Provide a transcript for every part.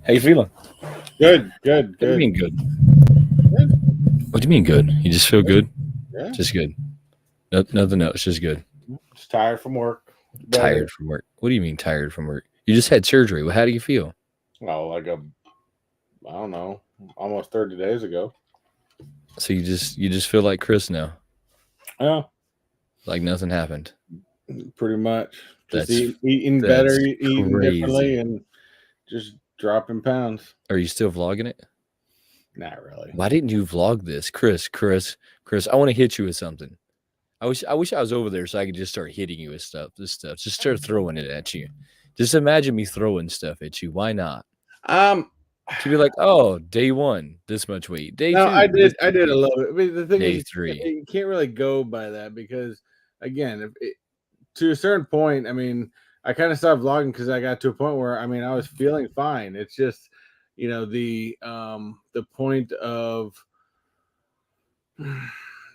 How you feeling? Good. What do you mean good? Good. What do you mean good? You just feel good? Yeah. Just good. Nothing else. Just good. Just tired from work. Tired from work. What do you mean tired from work? You just had surgery. Well, how do you feel? Well, I don't know, almost 30 days ago. So you just feel like Chris now, Yeah, like nothing happened. pretty much. Just That's eating that's better, eating differently, crazy. and just dropping pounds. Are you still vlogging it? Not really. Why didn't you vlog this, Chris? I want to hit you with something. I wish I was over there so I could just start hitting you with stuff. This stuff. Just start throwing it at you. Just imagine me throwing stuff at you. Why not? Um, To be like, oh, day one, this much weight. Day no, two, I this did. I much did a weight. little bit. I mean, the thing Day is, three. you can't really go by that because, again, to a certain point, I mean, I kind of stopped vlogging because I got to a point where I mean I was feeling fine. It's just, the point of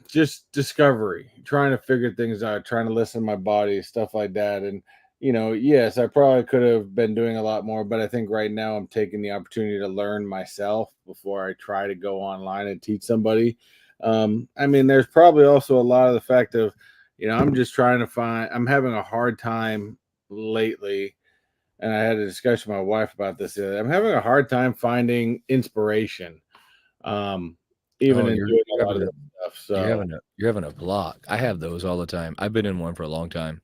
just discovery, trying to figure things out, trying to listen to my body, stuff like that. And yes, I probably could have been doing a lot more, but I think right now I'm taking the opportunity to learn myself before I try to go online and teach somebody. I mean, there's probably also a lot of the fact of, I'm just trying to I'm having a hard time lately. And I had a discussion with my wife about this. I'm having a hard time finding inspiration, um, even Oh, in doing a lot of this stuff. So, you're having a block. I have those all the time. I've been in one for a long time.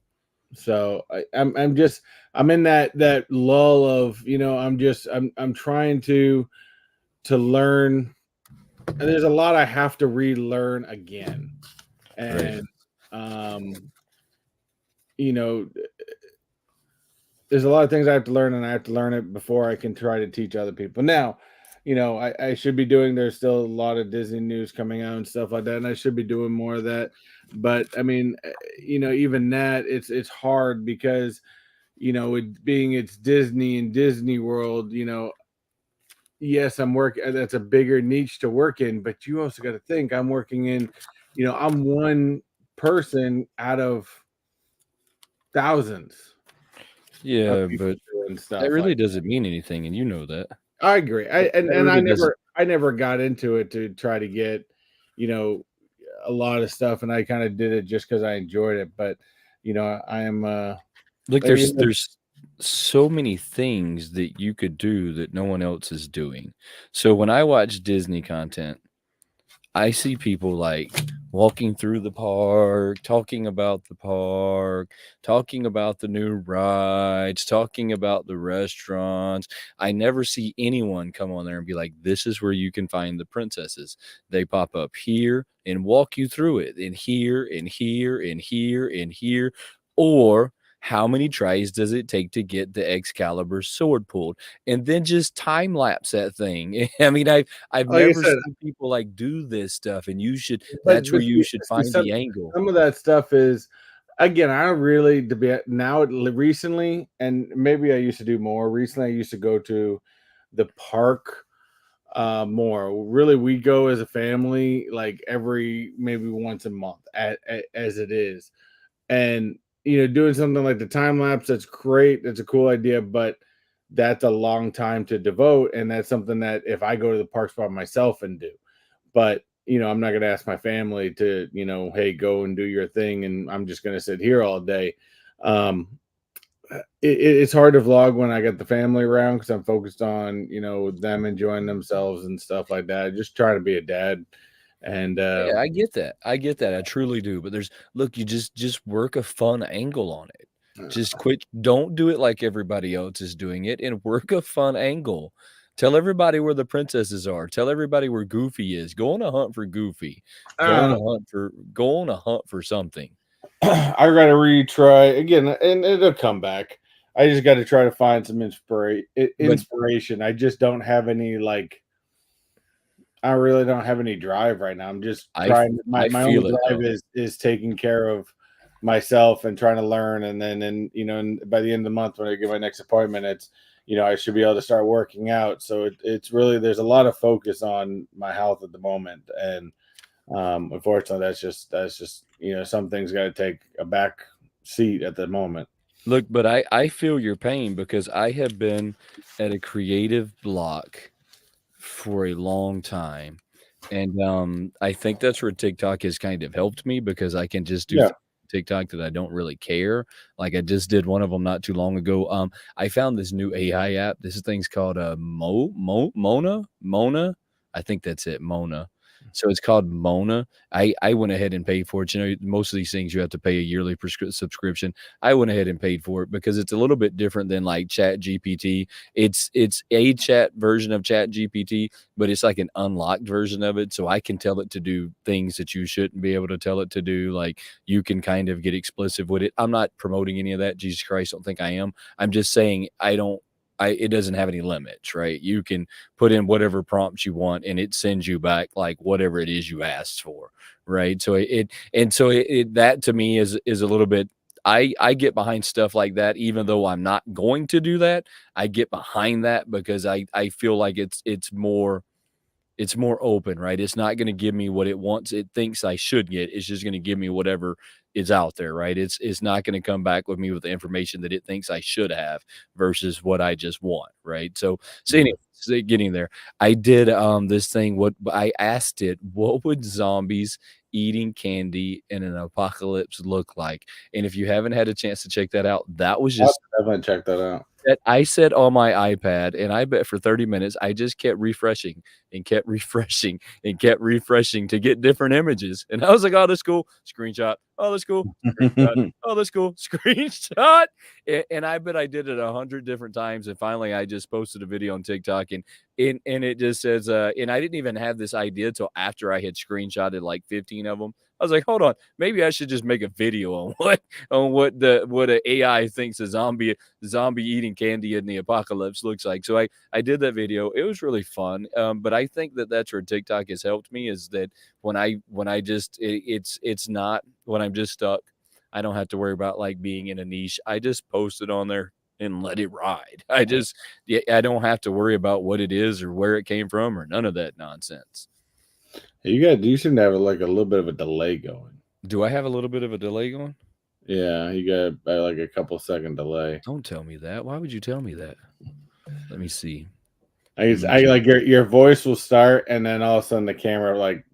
I'm in that lull of, I'm trying to learn. And there's a lot I have to relearn again. Right. And um, you know, there's a lot of things I have to learn, and I have to learn it before I can try to teach other people. Now, I should be doing, there's still a lot of Disney news coming out and stuff like that, and I should be doing more of that. But I mean, even that, it's hard because, it being it's Disney and Disney World, yes, I'm working, that's a bigger niche to work in, but you also got to think I'm working in, I'm one person out of thousands of Yeah, people but doing that stuff like. really doesn't mean anything, and you know that. I agree. That And really doesn't. I never got into it to try to get, you know, a lot of stuff, and I kind of did it just because I enjoyed it. But I am Look, like, there's so many things that you could do that no one else is doing. So when I watch Disney content, I see people like walking through the park, talking about the park, talking about the new rides, talking about the restaurants. I never see anyone come on there and be like, this is where you can find the princesses. They pop up here and walk you through it, and here and here and here and here. Or how many tries does it take to get the Excalibur sword pulled? And then just time lapse that thing. I mean, I've like I never said, seen people like do this stuff, and but that's where you should see, find the angle. some of that stuff is, again, I don't really, to be now recently, and maybe I used to do more recently. I used to go to the park more. Really, we go as a family like every maybe once a month as it is. And doing something like the time lapse, that's great, that's a cool idea, but that's a long time to devote, and that's something that if I go to the parks by myself and do. But I'm not going to ask my family to, hey, go and do your thing, and I'm just going to sit here all day. um it's hard to vlog when I got the family around because I'm focused on them enjoying themselves and stuff like that, just trying to be a dad. And Yeah, I get that. I get that. I truly do. But look, you just work a fun angle on it. Just quit. Don't do it like everybody else is doing it, and work a fun angle. Tell everybody where the princesses are. Tell everybody where Goofy is. Go on a hunt for Goofy. Go on a hunt for something. I gotta retry again, and it'll come back. I just got to try to find some inspiration. I just don't have any, like, I really don't have any drive right now. I'm just trying. I My only feel it drive though. is taking care of myself and trying to learn. And then, and by the end of the month when I get my next appointment, it's I should be able to start working out. So it's really, there's a lot of focus on my health at the moment, and unfortunately, that's just some things got to take a back seat at the moment. Look, but I feel your pain because I have been at a creative block for a long time. And I think that's where TikTok has kind of helped me because I can just do Yeah. TikTok that I don't really care. Like I just did one of them not too long ago. I found this new AI app. This thing's called Mona. I think that's it, Mona. So it's called Mona. I went ahead and paid for it. You know, most of these things you have to pay a yearly subscription. I went ahead and paid for it because it's a little bit different than like Chat GPT. It's a chat version of Chat GPT, but it's like an unlocked version of it. So I can tell it to do things that you shouldn't be able to tell it to do. Like you can kind of get explicit with it. I'm not promoting any of that. Jesus Christ, don't think I am. I'm just saying it doesn't have any limits, right? You can put in whatever prompts you want and it sends you back like whatever it is you asked for, right? So that to me is a little bit. I get behind stuff like that, even though I'm not going to do that. I get behind that because I feel like it's more open, right? It's not going to give me what it thinks I should get. It's just going to give me whatever is out there, right? It's not going to come back with me with the information that it thinks I should have versus what I just want, right? So Mhm. anyway, getting there. I did this thing what I asked it, what would zombies eating candy in an apocalypse look like? And if you haven't had a chance to check that out, that was I'll just definitely check that out. that I said on my iPad, and I bet for 30 minutes, I just kept refreshing and kept refreshing and kept refreshing to get different images. And I was like, "Oh, that's cool." Screenshot. "Oh, that's cool." Screenshot. "Oh, that's cool." Screenshot. And I bet I did it 100 different times. And finally, I just posted a video on TikTok, and it just says, and I didn't even have this idea till after I had screenshotted like 15 of them. I was like, "Hold on, maybe I should just make a video on what a AI thinks a zombie eating candy in the apocalypse looks like." So I did that video. It was really fun. But I think that that's where TikTok has helped me is that when I just it's not when I'm just stuck. I don't have to worry about like being in a niche. I just post it on there and let it ride. Yeah, I don't have to worry about what it is or where it came from or none of that nonsense. You seem to have like a little bit of a delay going. Do I have a little bit of a delay going? Yeah, you got like a couple second delay. Don't tell me that. Why would you tell me that? Let me see. Let me I check. like your voice will start, and then all of a sudden the camera like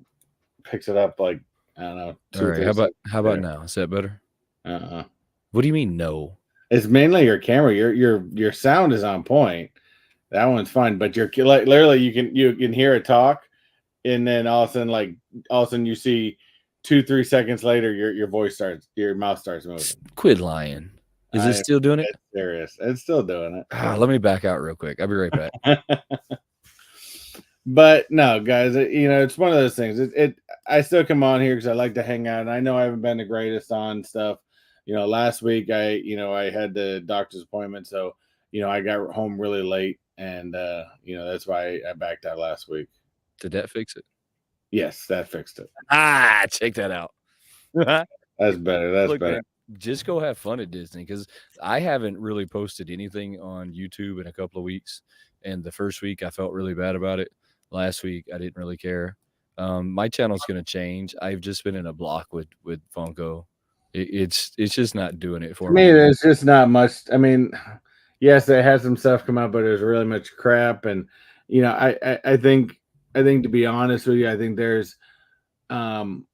picks it up like I don't know All two right. three seconds How about there. now? Is that better? Uh-uh. What do you mean no? It's mainly your camera. Your sound is on point. That one's fine, but you're like literally you can hear it talk, and then all of a sudden you see 2 3 seconds later your mouth starts moving. Quit lying. Is it I am still doing it? dead serious. It's still doing Let me back out real quick. I'll be right back. it. But no, guys, it's one of those things. I still come on here because I like to hang out, and I know I haven't been the greatest on stuff. Last week I had the doctor's appointment, so I got home really late, and that's why I backed out last week. Did that fix it? Yes, that fixed it. Check that out. That's better. That's Look, better. man, just go have fun at Disney because I haven't really posted anything on YouTube in a couple of weeks. And the first week I felt really bad about it. Last week I didn't really care. My channel's going to change. I've just been in a block with Funko. It's just not doing it To for me, me. there's just not much. I mean, yes, they had some stuff come out, but there's really much crap. And I think to be honest with you, I think there's um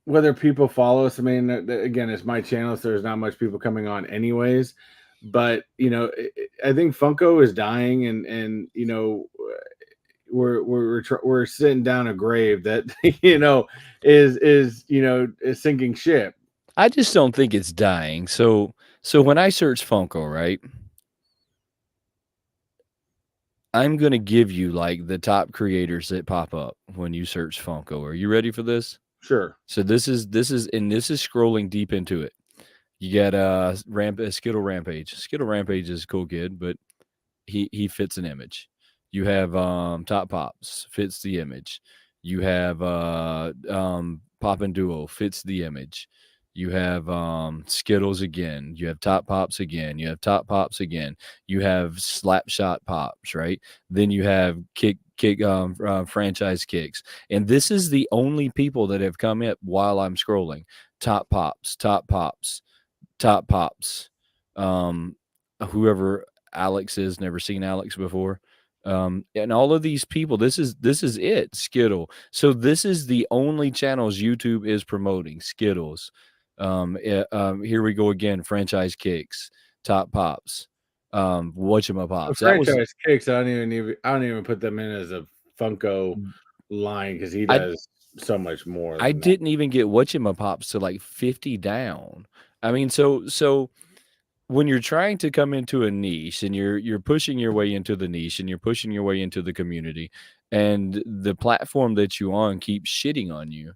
whether people follow us. I mean, again, it's my channel, so there's not much people coming on anyways. But I think Funko is dying, and we're sitting down a grave that is sinking ship. I just don't think it's dying. So when I search Funko, right? I'm gonna give you like the top creators that pop up when you search Funko. Are you ready for this? Sure. So this is scrolling deep into it. You got Skittle Rampage. Skittle Rampage is a cool kid, but he fits an image. You have Top Pops fits the image. You have Pop and Duo fits the image. You have Skittles again. You have Top Pops again. You have Top Pops again. You have Slapshot Pops, right? Then you have kick franchise kicks. And this is the only people that have come up while I'm scrolling. Top Pops, Top Pops, Top Pops. um, whoever Alex is, never seen Alex before. And all of these people, this is it, Skittle. So this is the only channels YouTube is promoting, Skittles. Here we go again, franchise kicks, top pops, The whatchamapops. That was franchise kicks, I don't even put them in as a Funko line because he I does so much more I than that. didn't even get whatchamapops to like 50 down. I mean, so when you're trying to come into a niche and you're pushing your way into the niche and you're pushing your way into the community and the platform that you on keeps shitting on you,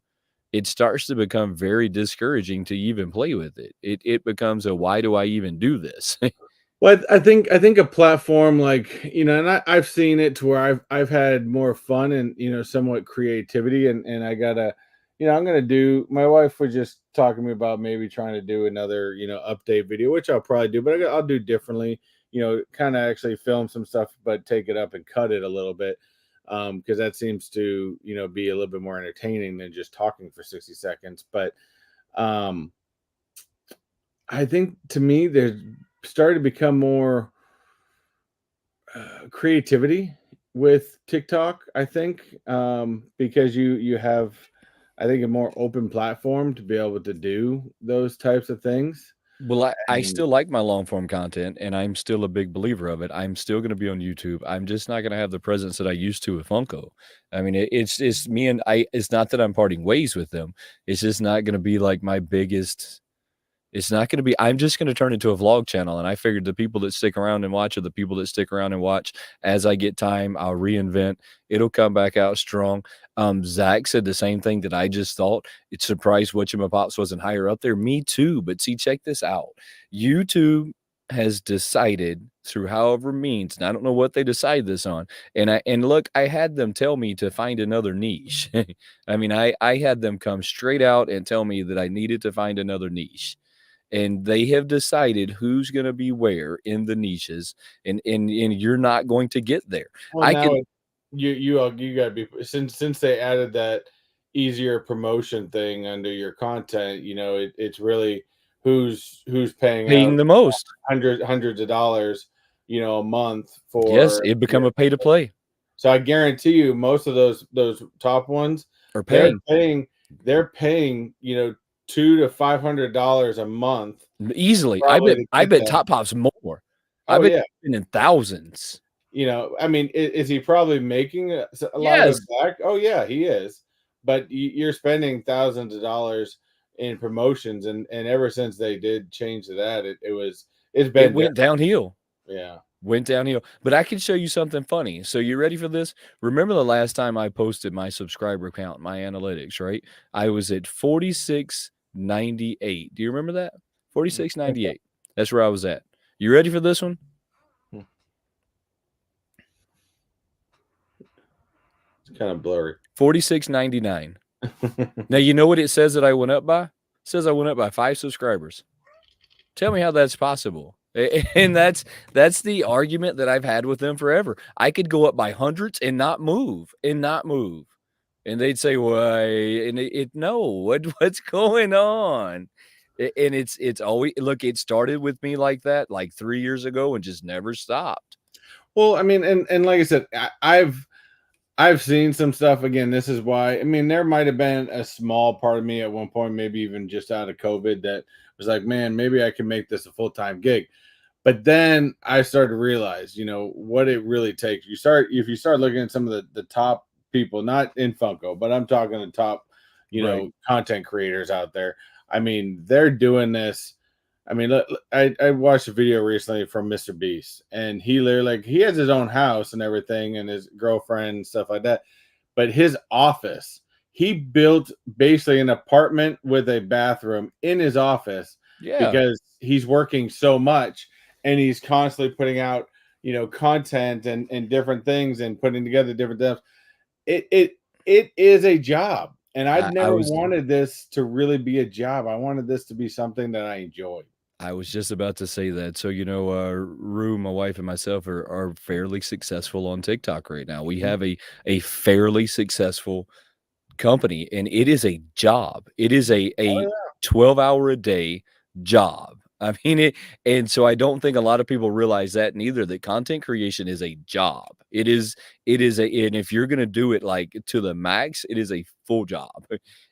it starts to become very discouraging to even play with it. It becomes a why do I even do this? Well, I think a platform like, and I've seen it to where I've had more fun and somewhat creativity, and I gotta, I'm gonna do. My wife was just talking to me about maybe trying to do another update video, which I'll probably do, but I'll do differently. Kind of actually film some stuff, but take it up and cut it a little bit, because that seems to be a little bit more entertaining than just talking for 60 seconds. But um, I think to me there's started to become more creativity with TikTok. I think because you have, I think, a more open platform to be able to do those types of things. Well, I And still like my long form content and I'm still a big believer of it. I'm still going to be on YouTube. I'm just not going to have the presence that I used to with Funko. I mean, it's me and I. It's not that I'm parting ways with them. It's just not going to be like my biggest. It's not gonna be I'm just gonna turn it into a vlog channel, and I figured the people that stick around and watch are the people that stick around and watch. As I get time, I'll reinvent. It'll come back out strong. Zach said the same thing that I just thought. It's surprised Whatchamapops wasn't higher up there. Me too, but see, check this out. YouTube has decided through however means, and I don't know what they decide this on. And look, I had them tell me to find another niche. I mean, I had them come straight out and tell me that I needed to find another niche and they have decided who's going to be where in the niches and you're not going to get there. well, I now could you gotta be, since they added that easier promotion thing under your content. It's really who's paying paying out the most. hundreds of dollars, a month Yes, for it your. become a pay to play So I guarantee you, most of those top ones, or they're paying paying they're paying $200 to $500 a month easily. I probably bet to I get bet that. Top Pop's more. I Oh bet yeah, in thousands. I mean, is he probably making a lot of Yes. it back? Oh yeah, he is. But you're spending thousands of dollars in promotions, and ever since they did change to that, it's It been went different. downhill. Yeah. Went downhill. But I can show you something funny. So you ready for this? Remember the last time I posted my subscriber count, my analytics, right? I was at 4698. Do you remember that? 4698. That's where I was at. You ready for this one? It's kind of blurry. 4699. Now you know what it says that I went up by? It says I went up by 5 subscribers. Tell me how that's possible. And that's the argument that I've had with them forever. I could go up by hundreds and not move and not move. And they'd say, "Why?" And no, what's going on? And it's always look. It started with me like that, like 3 years ago, and just never stopped. Well, I mean, and like I said, I've seen some stuff. Again, this is why. I mean, there might have been a small part of me at one point, maybe even just out of COVID, that was like, man, maybe I can make this a full-time gig. But then I started to realize, what it really takes. If you start looking at some of the top people, not in Funko, but I'm talking the top, Right. content creators out there. I mean, they're doing this. I mean, I watched a video recently from Mr. Beast, and he literally, like, he has his own house and everything, and his girlfriend and stuff like that. But his office, he built basically an apartment with a bathroom in his office Yeah. because he's working so much, and he's constantly putting out, content and different things and putting together different stuff. It is a job, and I'd I never was wanted this to really be a job. I wanted this to be something that I enjoyed. I was just about to say that. So, Rue, my wife, and myself are fairly successful on TikTok right now. We Mhm. have a fairly successful company, and it is a job. It is a Oh, a yeah. 12-hour a day job. I mean it, and so I don't think a lot of people realize that neither, that content creation is a job. It is and if you're gonna do it like to the max, it is a full job.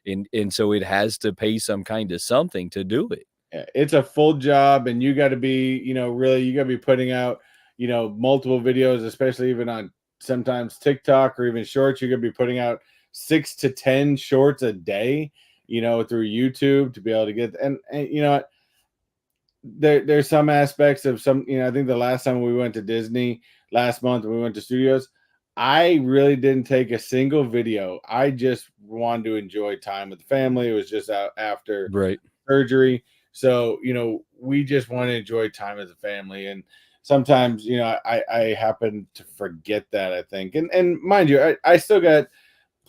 And so it has to pay some kind of something to do it. It's a full job, and you got to be, really, you got to be putting out, multiple videos, especially even on sometimes TikTok or even shorts. You're going to be putting out 6 to 10 shorts a day, through YouTube to be able to get, and there's some aspects of some, I think the last time we went to Disney last month, we went to studios, I really didn't take a single video. I just wanted to enjoy time with the family. It was just out after Right. surgery. So, we just want to enjoy time as a family. And sometimes, I happen to forget that, I think. And mind you, I still got,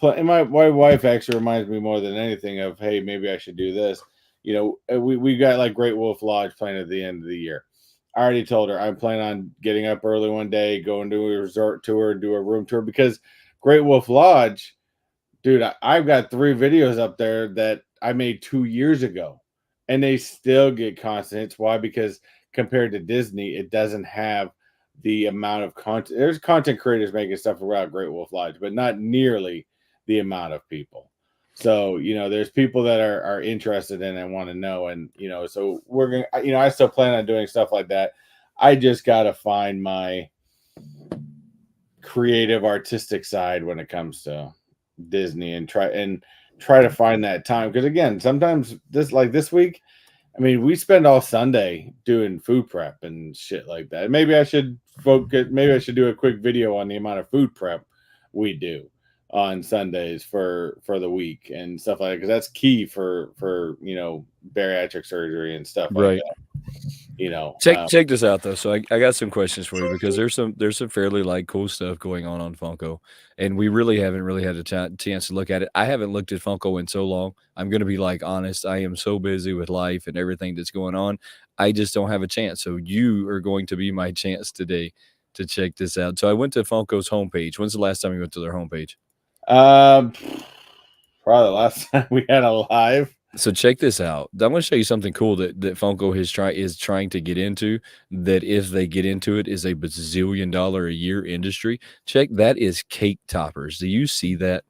and my wife actually reminds me more than anything of, hey, maybe I should do this. We got like Great Wolf Lodge playing at the end of the year. I already told her I'm planning on getting up early one day, going to a resort tour, do a room tour, because Great Wolf Lodge, dude, I've got 3 videos up there that I made 2 years ago, and they still get constant hits. Why? Because compared to Disney, it doesn't have the amount of content. There's content creators making stuff around Great Wolf Lodge, but not nearly the amount of people. So, there's people that are interested in and want to know. And, so we're going to, I still plan on doing stuff like that. I just got to find my creative artistic side when it comes to Disney and try to find that time. Because again, sometimes this week, I mean, we spend all Sunday doing food prep and shit like that. Maybe I should focus, maybe I should do a quick video on the amount of food prep we do on Sundays for the week and stuff like that, because that's key for bariatric surgery and stuff like Right. that. Check this out though. So I got some questions for you, because there's some fairly like cool stuff going on Funko, and we really haven't really had a chance to look at it. I haven't looked at Funko in so long. I'm gonna be like honest. I am so busy with life and everything that's going on. I just don't have a chance. So you are going to be my chance today to check this out. So I went to Funko's homepage. When's the last time you went to their homepage? Probably the last time we had a live. So check this out. I'm going to show you something cool that Funko is trying to get into. That if they get into it, is a bazillion-dollar a year industry. Check that is cake toppers. Do you see that?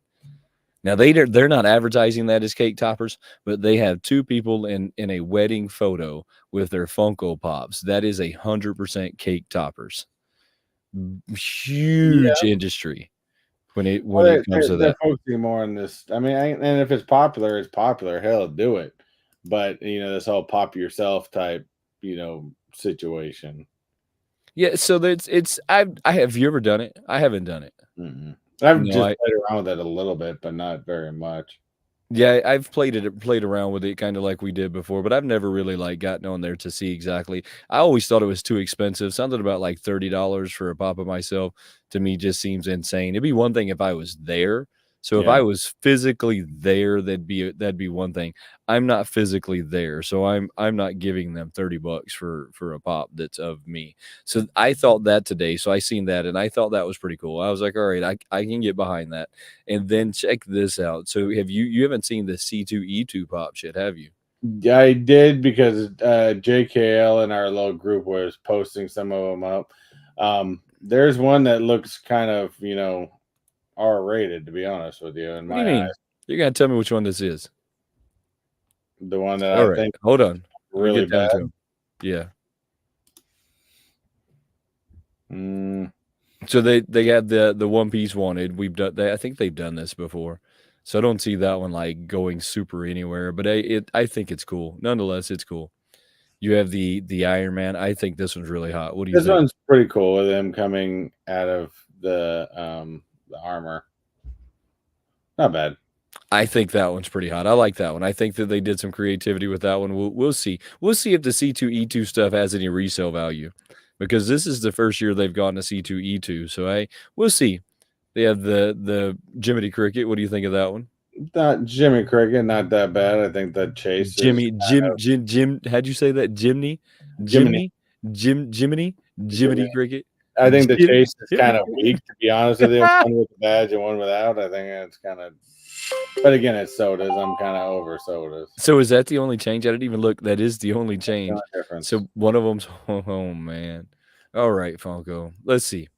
Now they're not advertising that as cake toppers, but they have 2 people in a wedding photo with their Funko Pops. That is 100% cake toppers. Huge Yeah. industry when it Well, comes to they're that. focusing more on this. I mean, and if it's popular, it's popular. Hell, do it. But this whole pop yourself type, situation. Yeah, so that's it's I have you ever done it? I haven't done it. Mm-mm. I've No, just played around with it a little bit, but not very much. yeah, I've played around with it kinda like we did before, but I've never really, like, gotten on there to see exactly. I always thought it was too expensive. Something about, like, $30 for a pop of myself, to me, just seems insane. It'd be one thing if I was there. So if Yeah. I was physically there, that'd be one thing. I'm not physically there, so I'm not giving them $30 for a pop that's of me. So I thought that today, so I seen that, and I thought that was pretty cool. I was like, "Alright, I can get behind that." And then check this out. So have you haven't seen the C2E2 pop shit, have you? Yeah, I did, because JKL in our little group was posting some of them up. There's one that looks kind of, R-rated, to be honest with you, in What do you my eyes. mean? You're gonna tell me which one this is. The one that I Alright, think hold on. Let me really get down to bad. him. Yeah. Mm, So they had the One Piece Wanted. We've done I think they've done this before. So I don't see that one, like, going super anywhere, but I think it's cool. Nonetheless, it's cool. You have the Iron Man. I think this one's really hot. What do you this think? one's pretty cool with him coming out of the armor. Not bad. I think that one's pretty hot. I like that one. I think that they did some creativity with that one. We'll see. We'll see if the C2E2 stuff has any resale value, because this is the first year they've gotten a C2E2. So we'll see. They have the Jiminy Cricket. What do you think of that one? Not Jimmy Cricket, not that bad. I think that Chase is Jim. How'd you say that? Jimny, Jiminy. Jiminy Jiminy. Cricket. I think the Jim. Chase is kind of weak, to be honest with you. One with a badge and one without. I think that's kind of. But again, it's sodas. I'm kind of over sodas. So is that the only change? I didn't even look. That is the only That's the only change. difference. So one of them's oh man. All right, Funko. Let's see.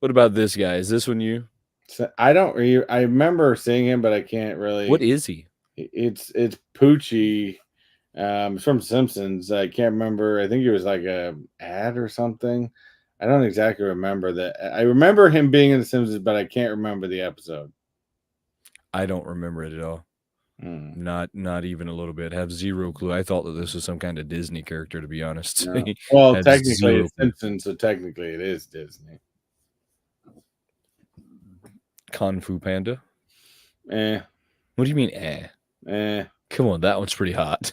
What about this guy? Is this one you? So I remember seeing him, but I can't What really. is he? It's Poochie. It's from Simpsons. I can't remember. I think it was like a ad or something. I don't exactly remember that. I remember him being in The Simpsons, but I can't remember the episode. I don't remember it at all. Hmm. Not even a little bit. Have zero clue. I thought that this was some kind of Disney character, to be honest. No. Well, Had technically zero it's clue. Simpsons, so technically it is Disney. Kung Fu Panda. Eh, What do you mean? eh. Come on, that one's pretty hot.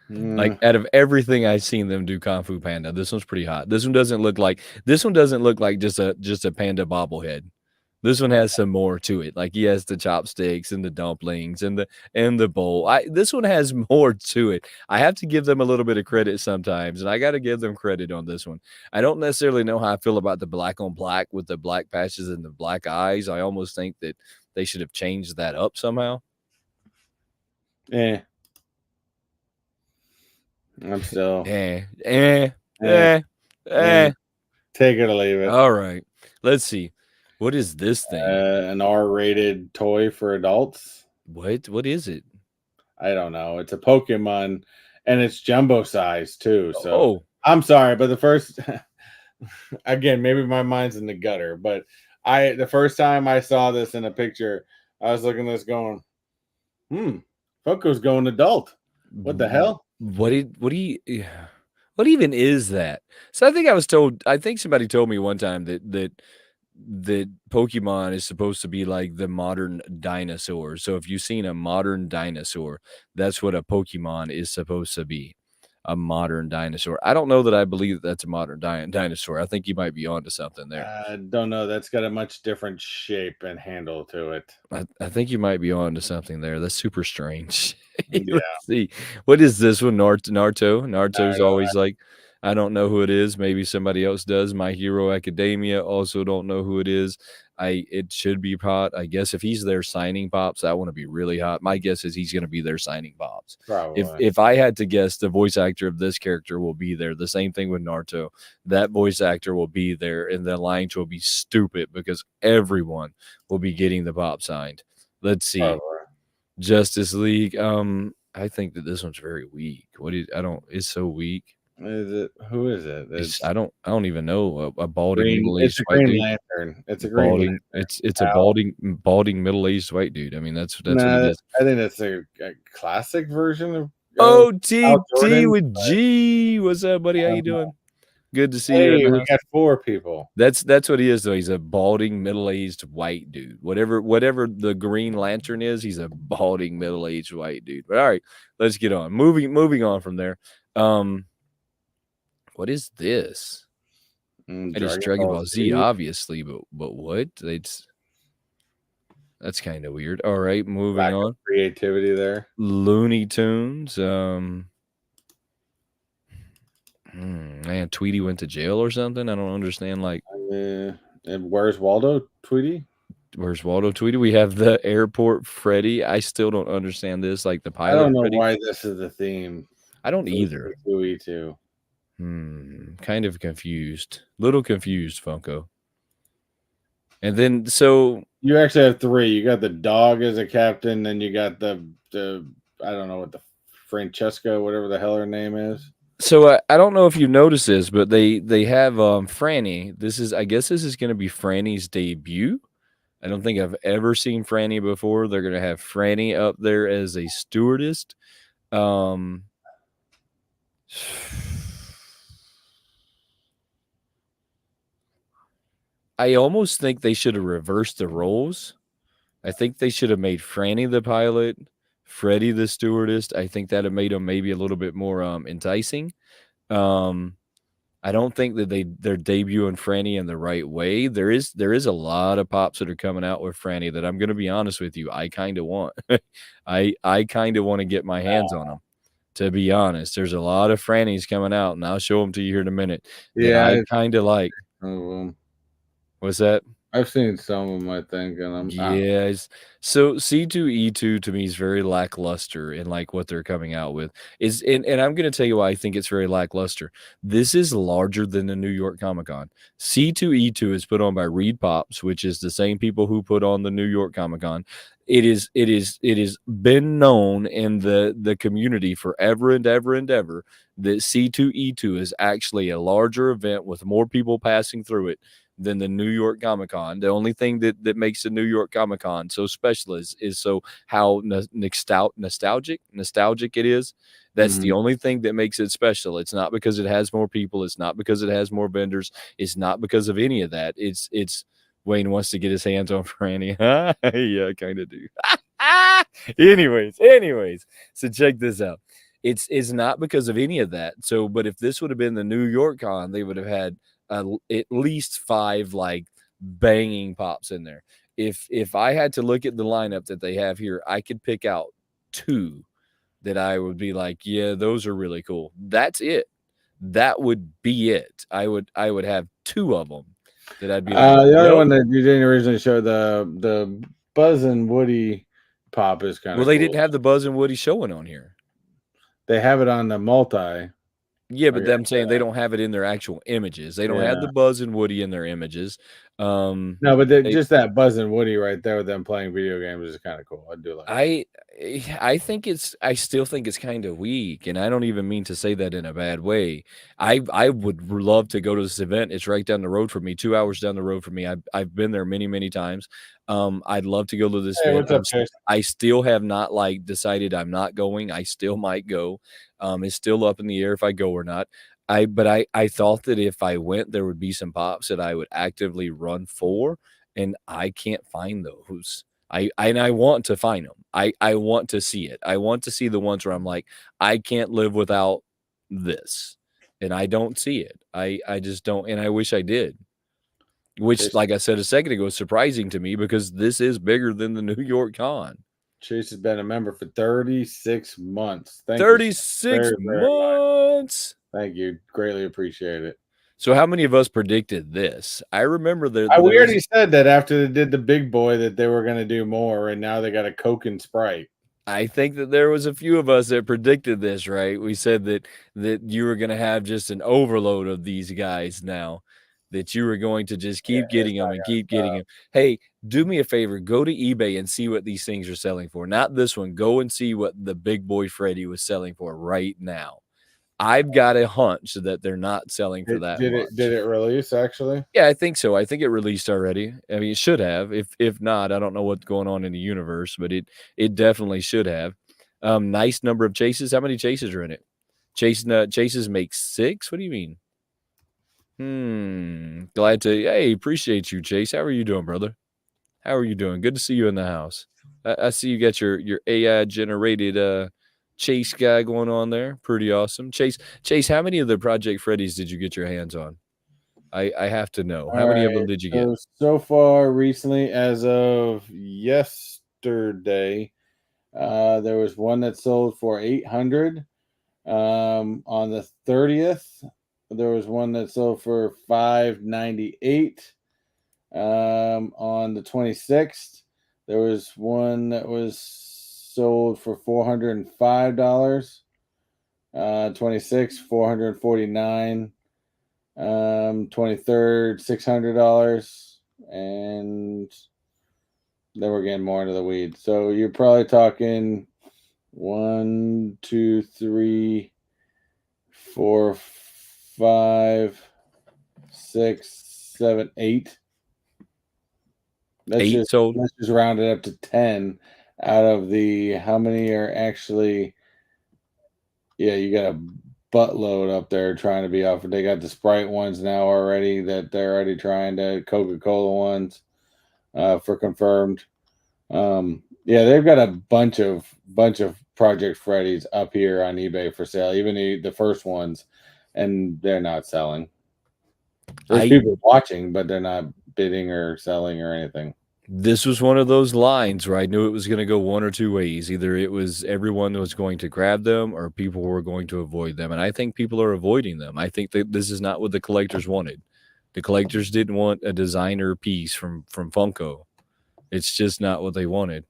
Like Mm, out of everything I've seen them do Kung Fu Panda, this one's pretty hot. This one doesn't look like just a panda bobblehead. This one has some more to it. Like he has the chopsticks and the dumplings and the bowl. This one has more to it. I have to give them a little bit of credit sometimes, and I got to give them credit on this one. I don't necessarily know how I feel about the black on black with the black patches and the black eyes. I almost think that they should have changed that up somehow. eh. I'm still Eh, eh, eh. eh. Take it or leave it. All right. Let's see. What is this thing? An R-rated toy for adults. What is it? I don't know. It's a Pokemon, and it's jumbo size too. So Oh, I'm sorry, but the first again, maybe my mind's in the gutter, but the first time I saw this in a picture, I was looking at this going, Funko's going adult. What the hell? what what even is that? So I think somebody told me one time that Pokemon is supposed to be like the modern dinosaur. So if you've seen a modern dinosaur, that's what a Pokemon is supposed to be. A modern dinosaur. I don't know that I believe that that's a modern dinosaur. I think you might be onto something there. I don't know. That's got a much different shape and handle to it. I think you might be onto something there. That's super strange. Yeah, Let's see. What is this one? Naruto. Naruto's I don't. always like, I don't know who it is. Maybe somebody else does. My Hero Academia. Also don't know who it is. It should be Pot. I guess if he's there signing pops, that one to be really hot. My guess is he's gonna be there signing pops. Probably. If I had to guess, the voice actor of this character will be there. The same thing with Naruto. That voice actor will be there, and the lines will be stupid because everyone will be getting the pop signed. Let's see. Probably. Justice League. I think that this one's very weak. It's so weak. Is it? Who is it? I don't even know. A balding Green. It's middle-aged a white Green dude. Lantern. It's a Green Balding. Lantern. It's a Ow. balding middle-aged white dude. I mean, that's what it Nah, is. I think that's a classic version of Al OTT Jordan. with G. What's up, buddy? How you doing? Good to see you in Hey, the we house. got 4 people. That's what he is, though. He's a balding, middle-aged white dude. Whatever the Green Lantern is, he's a balding, middle-aged white dude. But all right, let's get on. Moving on from there. What is this? It is Dragon Ball Z, obviously, but what? That's kind of weird. All right, moving Lack of on. creativity there. Looney Tunes. Man, Tweety went to jail or something. I don't understand. Like, And where's Waldo, Tweety? where's Waldo Tweety? We have the airport Freddy. I still don't understand this. Like the I pilot don't know Freddy. why this is the theme. I don't either. Louis too. Kind of confused. Little confused, Funko. And then so You actually have 3. You got the dog as a captain, then you got the I don't know what the Francesca, whatever the hell her name is. So I don't know if you noticed this, but they have Franny. I guess this is going to be Franny's debut. I don't think I've ever seen Franny before. They're going to have Franny up there as a stewardess. I almost think they should have reversed the roles. I think they should have made Franny the pilot, Freddie the stewardess. I think that have made them maybe a little bit more enticing. I don't think that they're debuting Franny in the right way. There is a lot of pops that are coming out with Franny that I'm going to be honest with you, I kind of want. I kind of want to get my hands on them. To be honest, there's a lot of Frannies coming out, and I'll show them to you here in a minute. That I kind of like. What's that? I've seen some of them, I think, and I don't know. Yes. So C2E2 to me is very lackluster in like what they're coming out with. And I'm gonna tell you why I think it's very lackluster. This is larger than the New York Comic Con. C2E2 is put on by Reed Pops, which is the same people who put on the New York Comic Con. It is been known in the community forever and ever and ever that C2E2 is actually a larger event with more people passing through it than the New York Comic Con. The only thing that makes the New York Comic Con so special is so how nostalgic it is. That's the Mhm. only thing that makes it special. It's not because it has more people. It's not because it has more vendors. It's not because of any of that. It's Wayne wants to get his hands on Franny. Yeah, I kind of do. anyways, so check this out. It's not because of any of that. So, but if this would have been the New York Con, they would have had at least 5 like banging pops in there. If I had to look at the lineup that they have here, I could pick out 2 that I would be like, yeah, those are really cool. That's it. That would be it. I would have 2 of them that I'd be like, The other yep. one that you didn't originally show, the Buzz and Woody pop is kind Well, of they cool. didn't have the Buzz and Woody showing on here. They have it on the multi. Yeah, I but guess. I'm saying they don't have it in their actual images. They don't have Yeah. the Buzz and Woody in their images. No, but They just that Buzz and Woody right there with them playing video games is kind of cool. I do like that. I still think it's kind of weak, and I don't even mean to say that in a bad way. I would love to go to this event. It's right down the road from me, 2 hours down the road from me. I've been there many times. I'd love to go to this Hey, event. what's up, Chase? I still have not like decided I'm not going. I still might go. It's still up in the air if I go or not. I thought that if I went, there would be some pops that I would actively run for, and I can't find those. I want to find them. I want to see it. I want to see the ones where I'm like, I can't live without this, and I don't see it. I just don't, and I wish I did. Which, Chase, like I said a second ago, is surprising to me because this is bigger than the New York Con. Chase has been a member for 36 months. Thank you very, 36 very much. months. Thank you. Greatly appreciate it. So how many of us predicted this? I remember We there was already said that after they did the big boy that they were going to do more, and now they got a Coke and Sprite. I think that there was a few of us that predicted this, right? We said that you were going to have just an overload of these guys now, that you were going to just Yeah, keep getting it's them not and gonna keep getting stop. them. Hey, do me a favor, go to eBay and see what these things are selling for. Not this one. Go and see what the big boy Freddy was selling for right now. I've got a hunch that they're not selling for that Did much. it release actually? Yeah, I think so. I think it released already. I mean, it should have. If not, I don't know what's going on in the universe, but it definitely should have. Nice number of chases. How many chases are in it? Chases make 6. What do you mean? Glad to. Hey, appreciate you, Chase. How are you doing, brother? How are you doing? Good to see you in the house. I see you got your AI generated Chase guy going on there. Pretty awesome. Chase, how many of the Project Freddy's did you get your hands on? I have to know. How All many of them right. did you get? So far recently, as of yesterday, there was one that sold for 800. On the 30th, there was one that sold for 598. On the 26th, there was one that was sold for $405. 26, 449. 23rd, $600. And then we're getting more into the weeds. So you're probably talking 1, 2, 3, 4, 5, 6, 7, 8. Let's 8 just sold? let's just round it up to 10 out of the how many are actually. Yeah, you got a buttload up there trying to be offered. They got the Sprite ones now already that they're already trying to Coca-Cola ones for confirmed. Yeah, they've got a bunch of Project Freddy's up here on eBay for sale, even the first ones, and they're not selling. There's I people watching, but they're not bidding or selling or anything. This was one of those lines where I knew it was gonna go one or 2 ways. Either it was everyone was going to grab them or people were going to avoid them, and I think people are avoiding them. I think that this is not what the collectors wanted. The collectors didn't want a designer piece from Funko. It's just not what they wanted.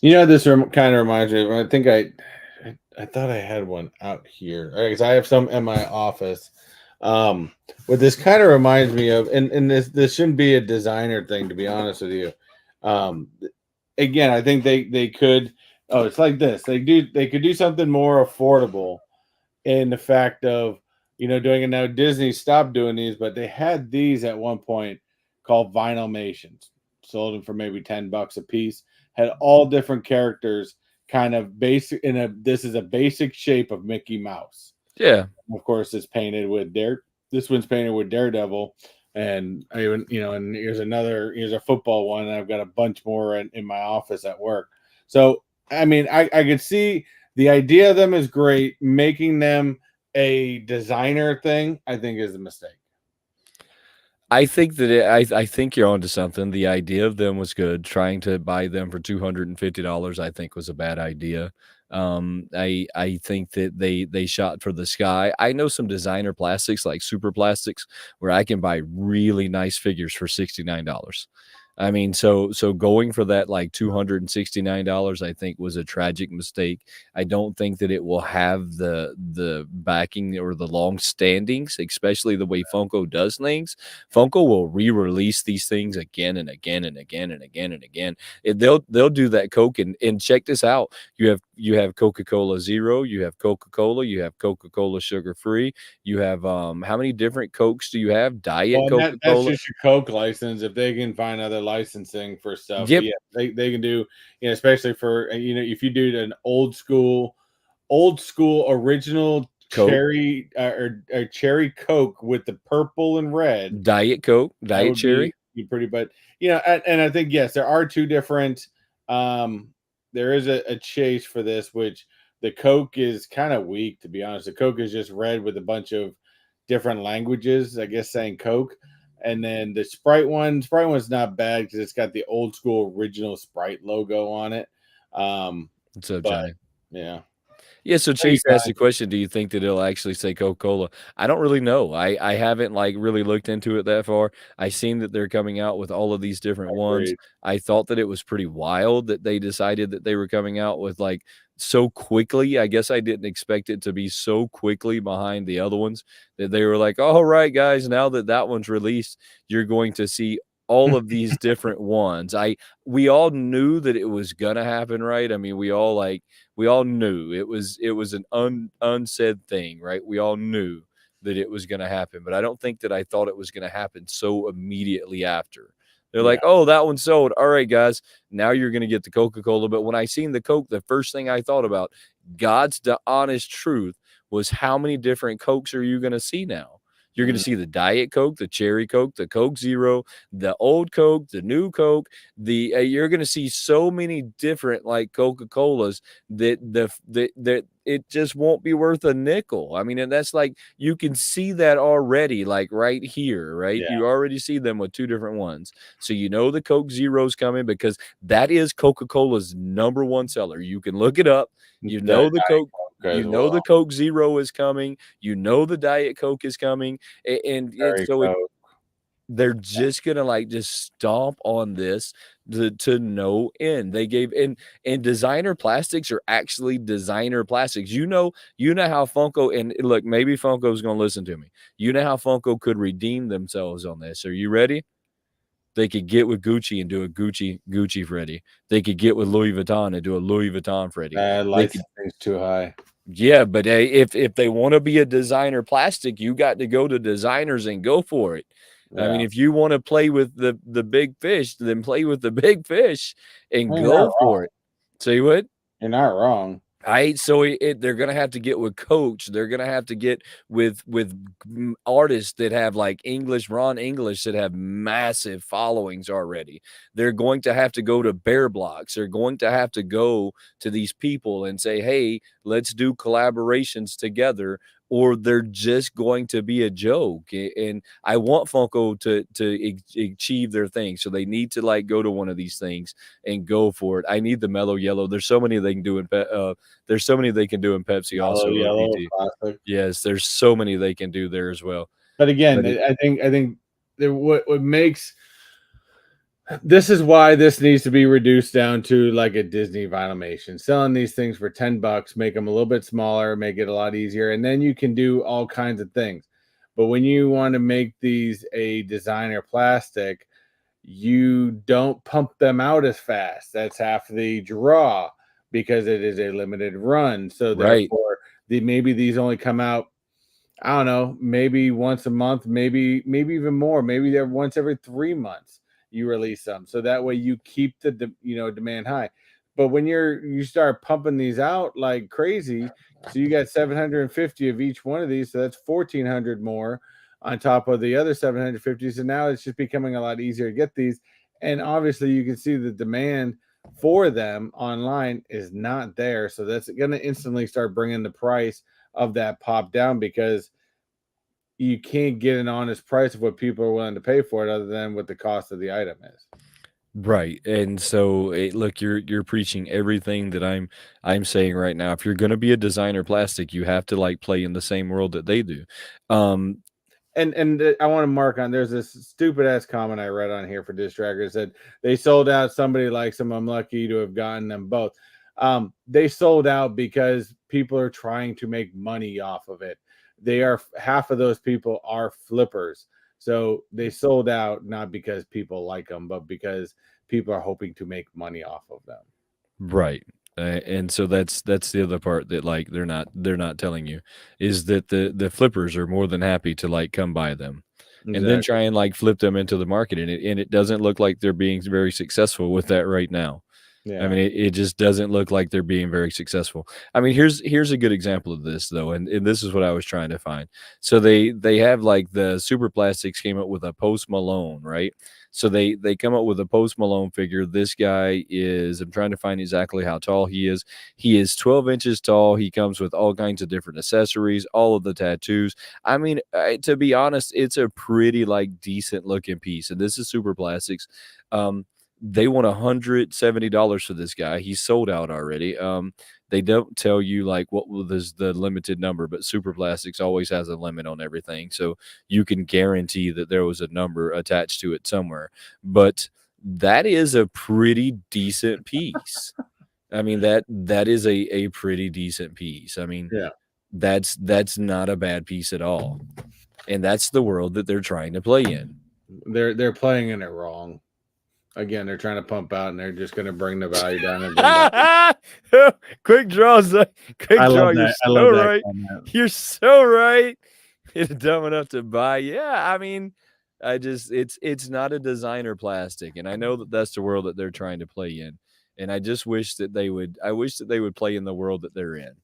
You know, this kind of reminds me of, I think I thought I had one out here because I have some in my office. What this kind of reminds me of, and this shouldn't be a designer thing, to be honest with you. Um, Again, I think they could. Oh, it's like this. They could do something more affordable in the fact of, doing it now. Disney stopped doing these, but they had these at one point called Vinylmations. Sold them for maybe $10 a piece. Had all different characters, kind of basic in a. This is a basic shape of Mickey Mouse. Yeah. Of course, it's painted with This one's painted with Daredevil, and I even and here's a football one, and I've got a bunch more in my office at work. So I mean, I could see the idea of them is great. Making them a designer thing, I think, is a mistake. I think that I think you're onto something. The idea of them was good. Trying to buy them for $250, I think, was a bad idea. I think that they shot for the sky. I know some designer plastics like Super Plastics where I can buy really nice figures for $69. I mean, so going for that like $269, I think was a tragic mistake. I don't think that it will have the backing or the long standings, especially the way Funko does things. Funko will re-release these things again and again and again and again and again. They'll do that Coke and check this out. You have Coca-Cola Zero, you have Coca-Cola, you have Coca-Cola sugar free, you have how many different Cokes do you have? Diet Well, and that's Coca-Cola. just your Coke license. If they can find other licensing for stuff, but Yep. yeah, they can do, especially for if you do an old school original Coke, cherry or cherry Coke with the purple and red, Diet Coke, that Diet would be Cherry. pretty. But and I think yes, there are two different. Um, there is a chase for this, which the Coke is kind of weak, to be honest. The Coke is just red with a bunch of different languages, I guess, saying Coke. And then the Sprite one's not bad because it's got the old school original Sprite logo on it. What's up, But Johnny? yeah, Yeah, so Hey, Chase asked the question, do you think that it'll actually say Coca-Cola? I don't really know. I haven't like really looked into it that far. I seen that they're coming out with all of these different ones. agreed. I thought that it was pretty wild that they decided that they were coming out with like so quickly. I guess I didn't expect it to be so quickly behind the other ones that they were like, "All right, guys, now that that one's released, you're going to see all of these different ones." We all knew that it was gonna happen, right? I mean, we all knew it was an unsaid thing, right? We all knew that it was going to happen, but I don't think that I thought it was going to happen so immediately after. They're Yeah. like, "Oh, that one's sold. All right, guys, now you're going to get the Coca-Cola." But when I seen the Coke, the first thing I thought about, God's the honest truth, was how many different Cokes are you going to see now? You're going to Mm, see the Diet Coke, the Cherry Coke, the Coke Zero, the old Coke, the new Coke. You're going to see so many different like Coca-Colas that it just won't be worth a nickel. I mean, and that's like you can see that already, like right here, right? yeah, You already see them with two different ones. So you know the Coke Zero's coming because that is Coca-Cola's number one seller. You can look it up. You the know the Coke. Coke You as know the well. Coke Zero is coming. You know the Diet Coke is coming, and it's Very so Coke. they're just gonna like just stomp on this to no end. They gave and designer plastics are actually designer plastics. You know how Funko and look, maybe Funko's gonna listen to me. You know how Funko could redeem themselves on this. Are you ready? They could get with Gucci and do a Gucci Freddy. They could get with Louis Vuitton and do a Louis Vuitton Freddy. They could Licensing's too high. yeah, but hey, if they want to be a designer plastic, you got to go to designers and go for it. I mean, Yeah, if you want to play with the big fish, then play with the big fish and you're not go for wrong. it. See what? You're not wrong. So they're gonna have to get with Coach. They're gonna have to get with artists that have like English, Ron English, that have massive followings already. They're going to have to go to Bear Blocks. They're going to have to go to these people and say, "Hey, let's do collaborations together." Or they're just going to be a joke. And I want Funko to achieve their thing, so they need to like go to one of these things and go for it. I need the mellow yellow. There's so many they can do in there's so many they can do in Pepsi Mellow also or yellow, PT. classic. Yes, there's so many they can do there as well. But again, But it I think that what makes this is why this needs to be reduced down to like a Disney Vinylmation. Selling these things for $10, make them a little bit smaller, make it a lot easier, and then you can do all kinds of things. But when you want to make these a designer plastic, you don't pump them out as fast. That's half the draw because it is a limited run. So right. therefore, maybe these only come out, I don't know, maybe once a month, maybe even more. Maybe they're once every 3 months you release them, so that way you keep the demand high. But when you start pumping these out like crazy, so you got 750 of each one of these, so that's 1,400 more on top of the other 750. So now it's just becoming a lot easier to get these, and obviously you can see the demand for them online is not there, so that's going to instantly start bringing the price of that pop down because you can't get an honest price of what people are willing to pay for it other than what the cost of the item is. Right, and so, look, you're preaching everything that I'm saying right now. If you're gonna be a designer plastic, you have to, like, play in the same world that they do. Um, And I want to mark on there's this stupid ass comment I read on here for Diss Tracker said they sold out. Somebody likes them. I'm lucky to have gotten them both. They sold out because people are trying to make money off of it. They are half of those people are flippers. So they sold out not because people like them, but because people are hoping to make money off of them. right, and so that's the other part that, like, they're not telling you, is that the flippers are more than happy to, like, come buy them, and then Exactly. try and, like, flip them into the market, and it doesn't look like they're being very successful with that right now. I Yeah. mean, it just doesn't look like they're being very successful. I mean, here's a good example of this though, and this is what I was trying to find. So they have like the Super Plastics came up with a Post Malone, right? So they come up with a Post Malone figure. This guy is I'm trying to find exactly how tall he is. He is 12 inches tall. He comes with all kinds of different accessories, all of the tattoos. I mean, to be honest, it's a pretty like decent looking piece, and this is Super Plastics. Um, they want $170 for this guy. He's sold out already. They don't tell you like what was the limited number, but Super Plastics always has a limit on everything, so you can guarantee that there was a number attached to it somewhere. But that is a pretty decent piece. I mean that is a pretty decent piece. I mean Yeah. that's not a bad piece at all, and that's the world that they're trying to play in. They're playing in it wrong. Again, they're trying to pump out and they're just going to bring the value down and bring back. Quick draw, Zach. Quick I draw. love You're that. I so love that right. comment. You're so right. It's dumb enough to buy. Yeah, I mean, it's not a designer plastic, and I know that that's the world that they're trying to play in. And I just wish that they would. I wish that they would play in the world that they're in.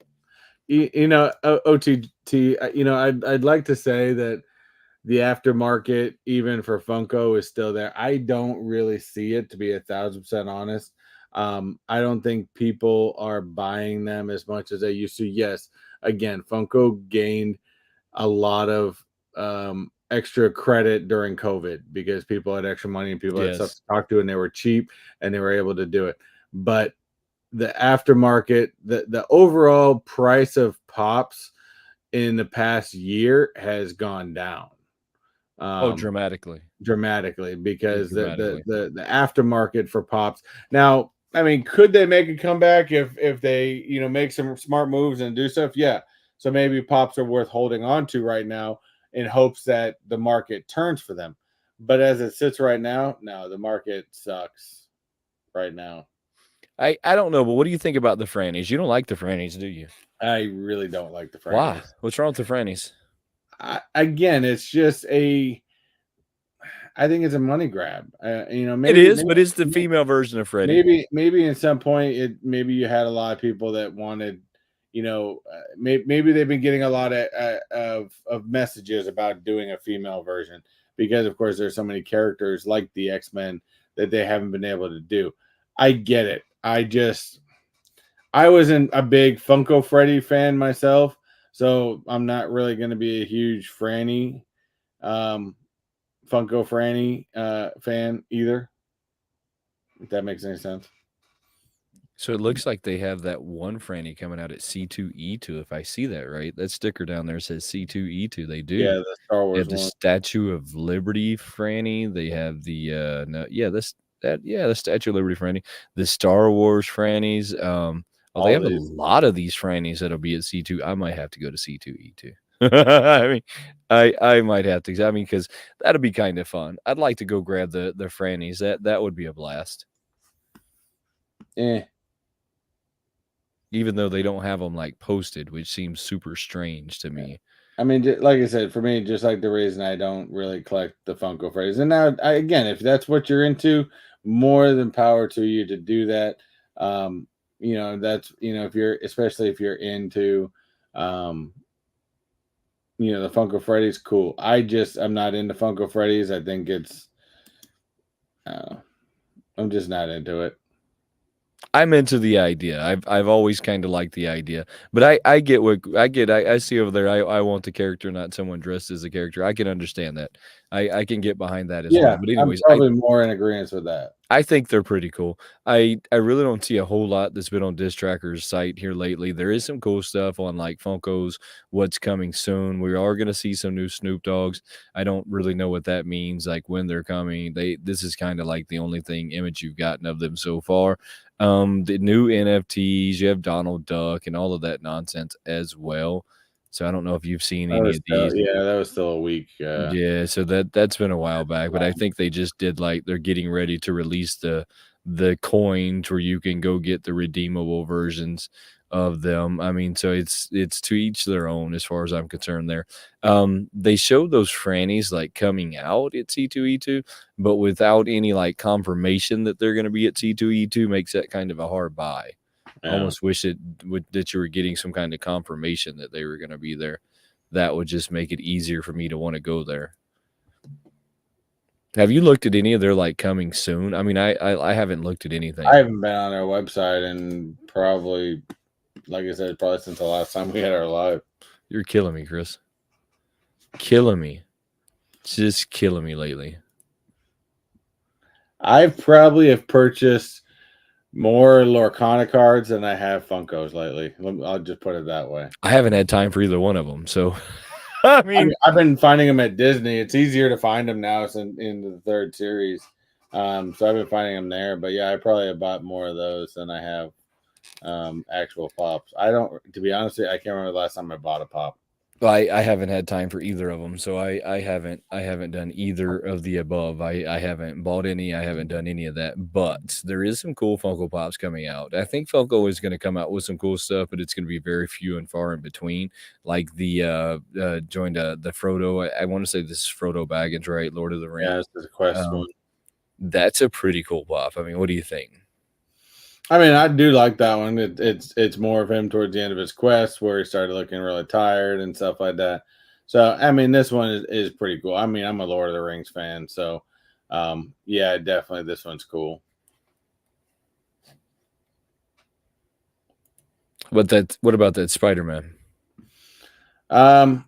OTT, I'd like to say that the aftermarket, even for Funko, is still there. I don't really see it, to be 1,000% honest. I don't think people are buying them as much as they used to. Yes, again, Funko gained a lot of extra credit during COVID because people had extra money and people had stuff Yes. to talk to and they were cheap and they were able to do it. But the aftermarket, the overall price of pops in the past year has gone down. Oh, Um, dramatically. dramatically because Dramatically. the aftermarket for pops now, I mean, could they make a comeback if they make some smart moves and do stuff? Yeah, so maybe pops are worth holding on to right now in hopes that the market turns for them, but as it sits right now, no, the market sucks right now. I don't know, but what do you think about the Frannies? You don't like the Frannies, do you? I really don't like the Why? Frannies. What's wrong with the Frannies? Again, it's just I think it's a money grab. It Maybe is, but it's the female version of Freddie. maybe in some point maybe you had a lot of people that wanted, maybe they've been getting a lot of messages about doing a female version because of course there's so many characters like the X-Men that they haven't been able to do. I get it. I wasn't a big Funko Freddy fan myself, so I'm not really going to be a huge Franny. Um, Funko Franny fan either. If that makes any sense. So it looks like they have that one franny coming out at C2E2. If I see that right, that sticker down there says C2E2. They Yeah, do. the Star They Wars have the one. Statue of Liberty franny. They have the no, yeah, the Statue of Liberty franny. The Star Wars frannies. They All have a these. lot of these frannies that'll be at C2. I might have to go to C2E2. I mean, I might have to. I mean, because that'd be kind of fun. I'd like to go grab the frannies. That would be a blast. Eh. Even though they don't have them, like, posted, which seems super strange to me. I mean, like I said, for me, just like the reason I don't really collect the Funko Freddy's. And now, again, if that's what you're into, more than power to you to do that. Um, that's if you're, especially if you're into, um, the Funko Freddy's, cool. I'm not into Funko Freddy's. I think uh, I'm just not into it. I'm into the idea. I've always kinda liked the idea, but I get what I see over there, I want the character, not someone dressed as a character. I can understand that. I can get behind that as well, Yeah, but I'm anyways, probably more in agreement with that. I think they're pretty cool. I really don't see a whole lot that's been on Disc Tracker's site here lately. There is some cool stuff on, like, Funko's What's Coming Soon. We are gonna see some new Snoop Dogs. I don't really know what that means, like, when they're coming. This is kinda like the only image you've gotten of them so far. The new NFTs, you have Donald Duck and all of that nonsense as well. So I don't know if you've seen That any was of these. that was still a week. Yeah, so that's been a while back, but I think they just did, like, they're getting ready to release the coins where you can go get the redeemable versions of them. I mean, so it's to each their own as far as I'm concerned there. They showed those frannies, like, coming out at C2E2, but without any, like, confirmation that they're gonna be at C2E2 makes that kind of a hard buy. Yeah. Almost wish that you were getting some kind of confirmation that they were gonna be there. That would just make it easier for me to wanna go there. Have you looked at any of their, like, coming soon? I mean, I haven't looked at I anything. haven't been on their website and probably, like I said, probably since the last time we had our live. You're killing me, Chris. Killing me. Just killing me lately. I probably have purchased more Lorcana cards than I have Funkos lately. I'll just put it that way. I haven't had time for either one of them, so I I mean mean, I've been finding them at Disney. It's easier to find them now since in the third series. So I've been finding them there. But yeah, I probably have bought more of those than I have actual pops. I don't, to be honest with you, I can't remember the last time I bought a pop. I haven't had time for either of them, so I haven't done either of the above. I haven't bought any, I haven't done any of that, but there is some cool Funko Pops coming out. I think Funko is gonna come out with some cool stuff, but it's gonna be very few and far in between. Like joined the Frodo. I wanna say this is Frodo Baggins, right? Lord of the Yeah, Rings. this is a quest one. Um, that's a pretty cool pop. I mean, what do you think? I mean, I do like that one. It's more of him towards the end of his quest where he started looking really tired and stuff like that. So I mean, this one is pretty cool. I mean, I'm a Lord of the Rings fan, so yeah, definitely this one's cool. What about that Spider-Man? I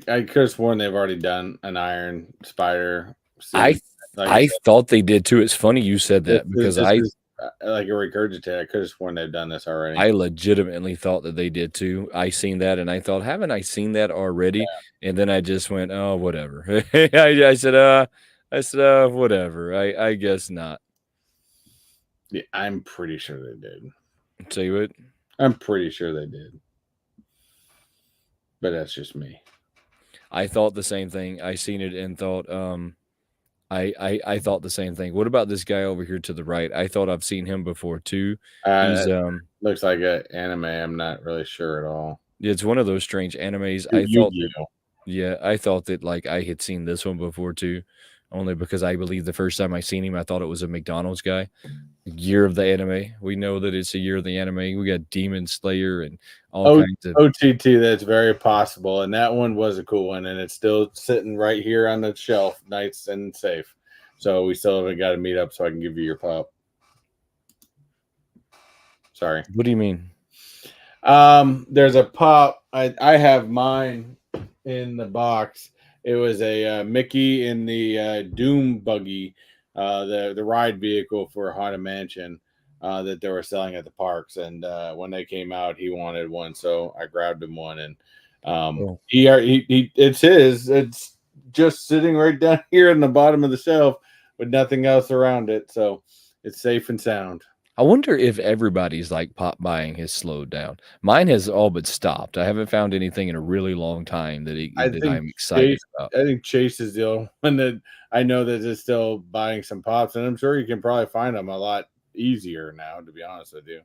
could have sworn they've already done an Iron Spider I suit. Like I I said, thought they did too. It's funny you said that because this I is like a regurgitate. I could have sworn they've done this already. I legitimately thought that they did too. I seen that and I thought, haven't I seen that already? And then I just went, oh, whatever. I said, whatever. I guess not. Yeah, I'm pretty sure they did. Say what? I'm pretty sure they did, but that's just me. I thought the same thing. I seen it and thought, I thought the same thing. What about this guy over here to the right? I thought I've seen him before too. He's Looks like an anime. I'm not really sure at all. it's one of those strange animes. I thought that Yu-Gi-Oh. Yeah, I thought that, like, I had seen this one before too, only because I believe the first time I seen him, I thought it was a McDonald's guy. Year of the anime. We know that it's a year of the anime. We got Demon Slayer and all O kinds of OTT, that's very possible, and that one was a cool one, and it's still sitting right here on the shelf, nice and safe. So we still haven't got to meet up, so I can give you your pop. Sorry. What do you mean? There's a pop. I have mine in the box. It was a Mickey in the Doom buggy, the ride vehicle for Haunted Mansion. that they were selling at the parks, and when they came out, he wanted one, so I grabbed him one, and Oh, it's his. It's just sitting right down here in the bottom of the shelf with nothing else around it, so it's safe and sound. I wonder if everybody's like pop buying has slowed down. Mine has all but stopped. I haven't found anything in a really long time I that think I'm excited about. I think Chase is the only one that I know that is still buying some pops, and I'm sure you can probably find them a lot easier now, to be honest with you.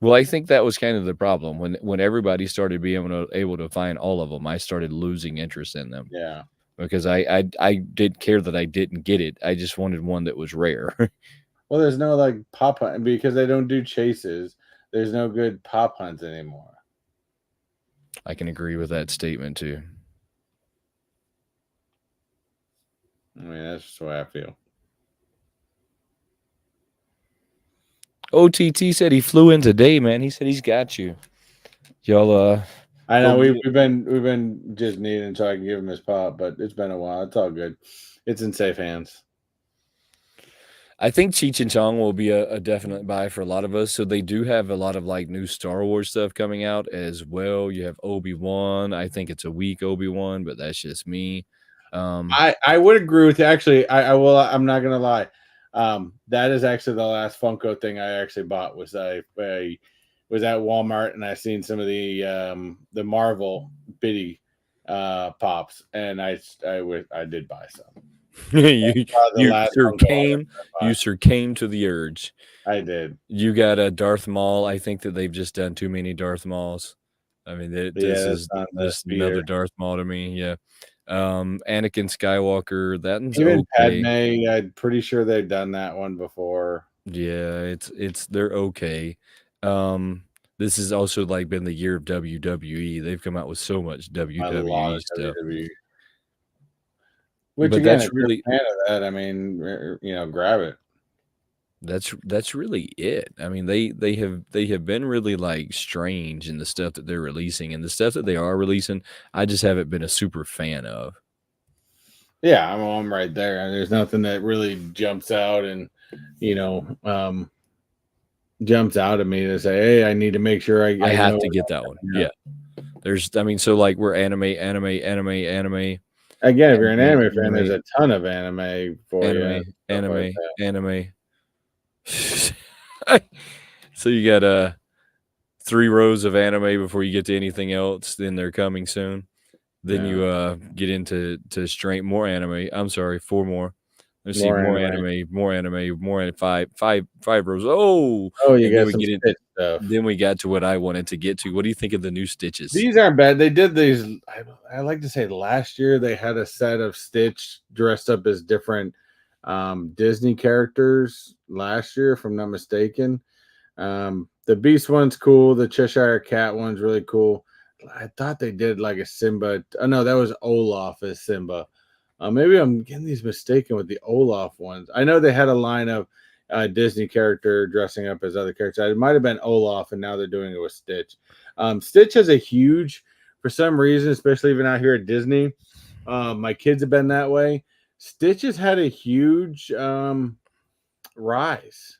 Well, I think that was kind of the problem when everybody started being able to find all of them. I started losing interest in them Yeah. because I didn't care that I didn't get it. I just wanted one that was rare. Well, there's no like pop hunt because they don't do chases. There's no good pop hunts anymore. I can agree with that statement too. I mean, that's just the way I feel. OTT said he flew in today, man. He said he's got you. Y'all I go know get it. we've been just needing so I can give him his pop, but it's been a while. It's all good. It's in safe hands. I think Cheech and Chong will be a definite buy for a lot of us. So they do have a lot of like new Star Wars stuff coming out as well. You have Obi-Wan. I think it's a weak Obi-Wan, but that's just me. I would agree with you. Actually, I will. I'm not gonna lie. That is actually the last Funko thing I actually bought. I was at Walmart and I seen some of the Marvel Biddy pops, and I did buy some. you Probably the you last Funko item succumbed I you bought. succumbed to the urge. I did. You got a Darth Maul. I think that they've just done too many Darth Mauls. I mean, But yeah, this that's is on the just another speeder. Darth Maul to me. Yeah. Anakin Skywalker, that one's Even okay. Padme, I'm pretty sure they've done that one before. Yeah, it's they're okay. Um, this has also like been the year of WWE. They've come out with so much A lot WWE of stuff. WWE. Which But again, that's if you're really a fan of that, I mean, grab it. that's really it. I mean, they have been really like strange in the stuff that they're releasing and the stuff that they are releasing. I just haven't been a super fan of. Yeah, I'm right there. There's nothing that really you know, um, jumps out at me to say, "Hey, I need to make sure I I have know to what get that one. Yeah. There's I mean, so like we're Again, if you're an anime fan, there's anime, a ton of anime for you and stuff like that. anime. So you got 3 rows of anime before you get to anything else, then they're coming soon. Then Yeah, you, get into straight more anime. I'm sorry, 4 more. Let's see, more anime. more an 5 rows. Oh, Oh, you and then got we some get in Stitch stuff. then we got to what I wanted to get to. What do you think of the new Stitches? These aren't bad. They did these. I like to say last year they had a set of Stitch dressed up as different Disney characters last year, if I'm not mistaken. The Beast one's cool. The Cheshire Cat one's really cool. I thought they did like a Simba. Oh no, that was Olaf as Simba. Maybe I'm getting these mistaken with the Olaf ones. I know they had a line of Disney character dressing up as other characters. It might have been Olaf, and now they're doing it with Stitch. Stitch has a huge, for some reason, especially even out here at Disney. My kids have been that way. Stitch has had a huge rise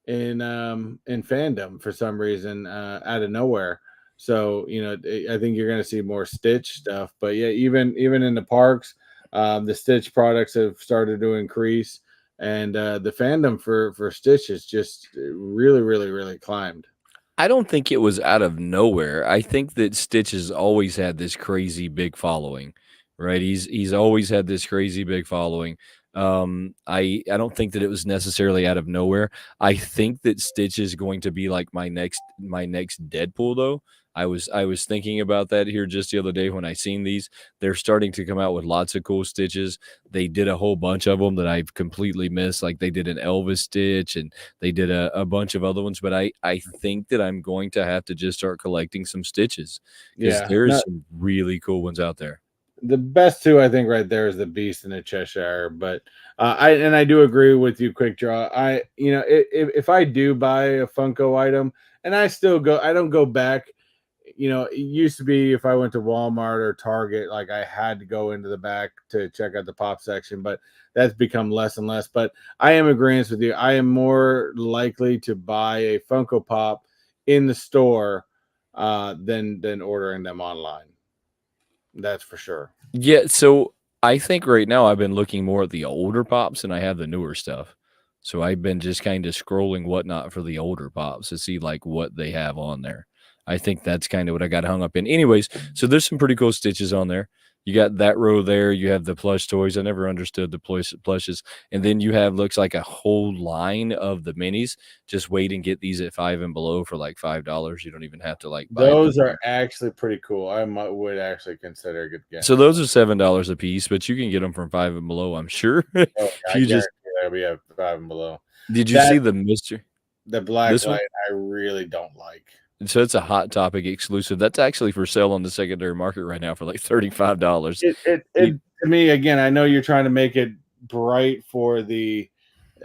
in fandom for some reason out of nowhere. So I think you're going to see more Stitch stuff. But yeah, even in the parks, the Stitch products have started to increase, and the fandom for Stitch has just really climbed. I don't think it was out of nowhere. I think that Stitch has always had this crazy big following, right? He's always had this crazy big following. I don't think that it was necessarily out of nowhere. I think that Stitch is going to be like my next Deadpool though. I was thinking about that here just the other day when I seen these. They're starting to come out with lots of cool Stitches. They did a whole bunch of them that I've completely missed. Like they did an Elvis Stitch and they did a bunch of other ones, but I think that I'm going to have to just start collecting some Stitches because Yeah, there's no, some really cool ones out there. the best two I think right there is the Beast and the Cheshire. But I do agree with you, Quick Draw. If I do buy a Funko item, and I don't go back, it used to be if I went to Walmart or Target, like I had to go into the back to check out the pop section, but that's become less and less. But I am agreeing with you. I am more likely to buy a Funko Pop in the store than ordering them online. That's for sure. Yeah, so I think right now I've been looking more at the older pops than I have the newer stuff. So I've been just kind of scrolling whatnot for the older pops to see like what they have on there. I think that's kind of what I got hung up in. Anyways, so there's some pretty cool stitches on there. You got that row there. You have the plush toys. I never understood the plushes. And then you have looks like a whole line of the minis. Just wait and get these at 5 and below for like $5. You don't even have to like buy them Those are there. actually pretty cool. I would actually consider getting So those. those are $7 a piece, but you can get them from 5 and below, I'm sure. Oh, If I you just guarantee that'll be at 5 and below. did you That see the mystery the black this one? light I really don't like. So it's a Hot Topic exclusive. That's actually for sale on the secondary market right now for like $35. It It to me again, I know you're trying to make it bright for the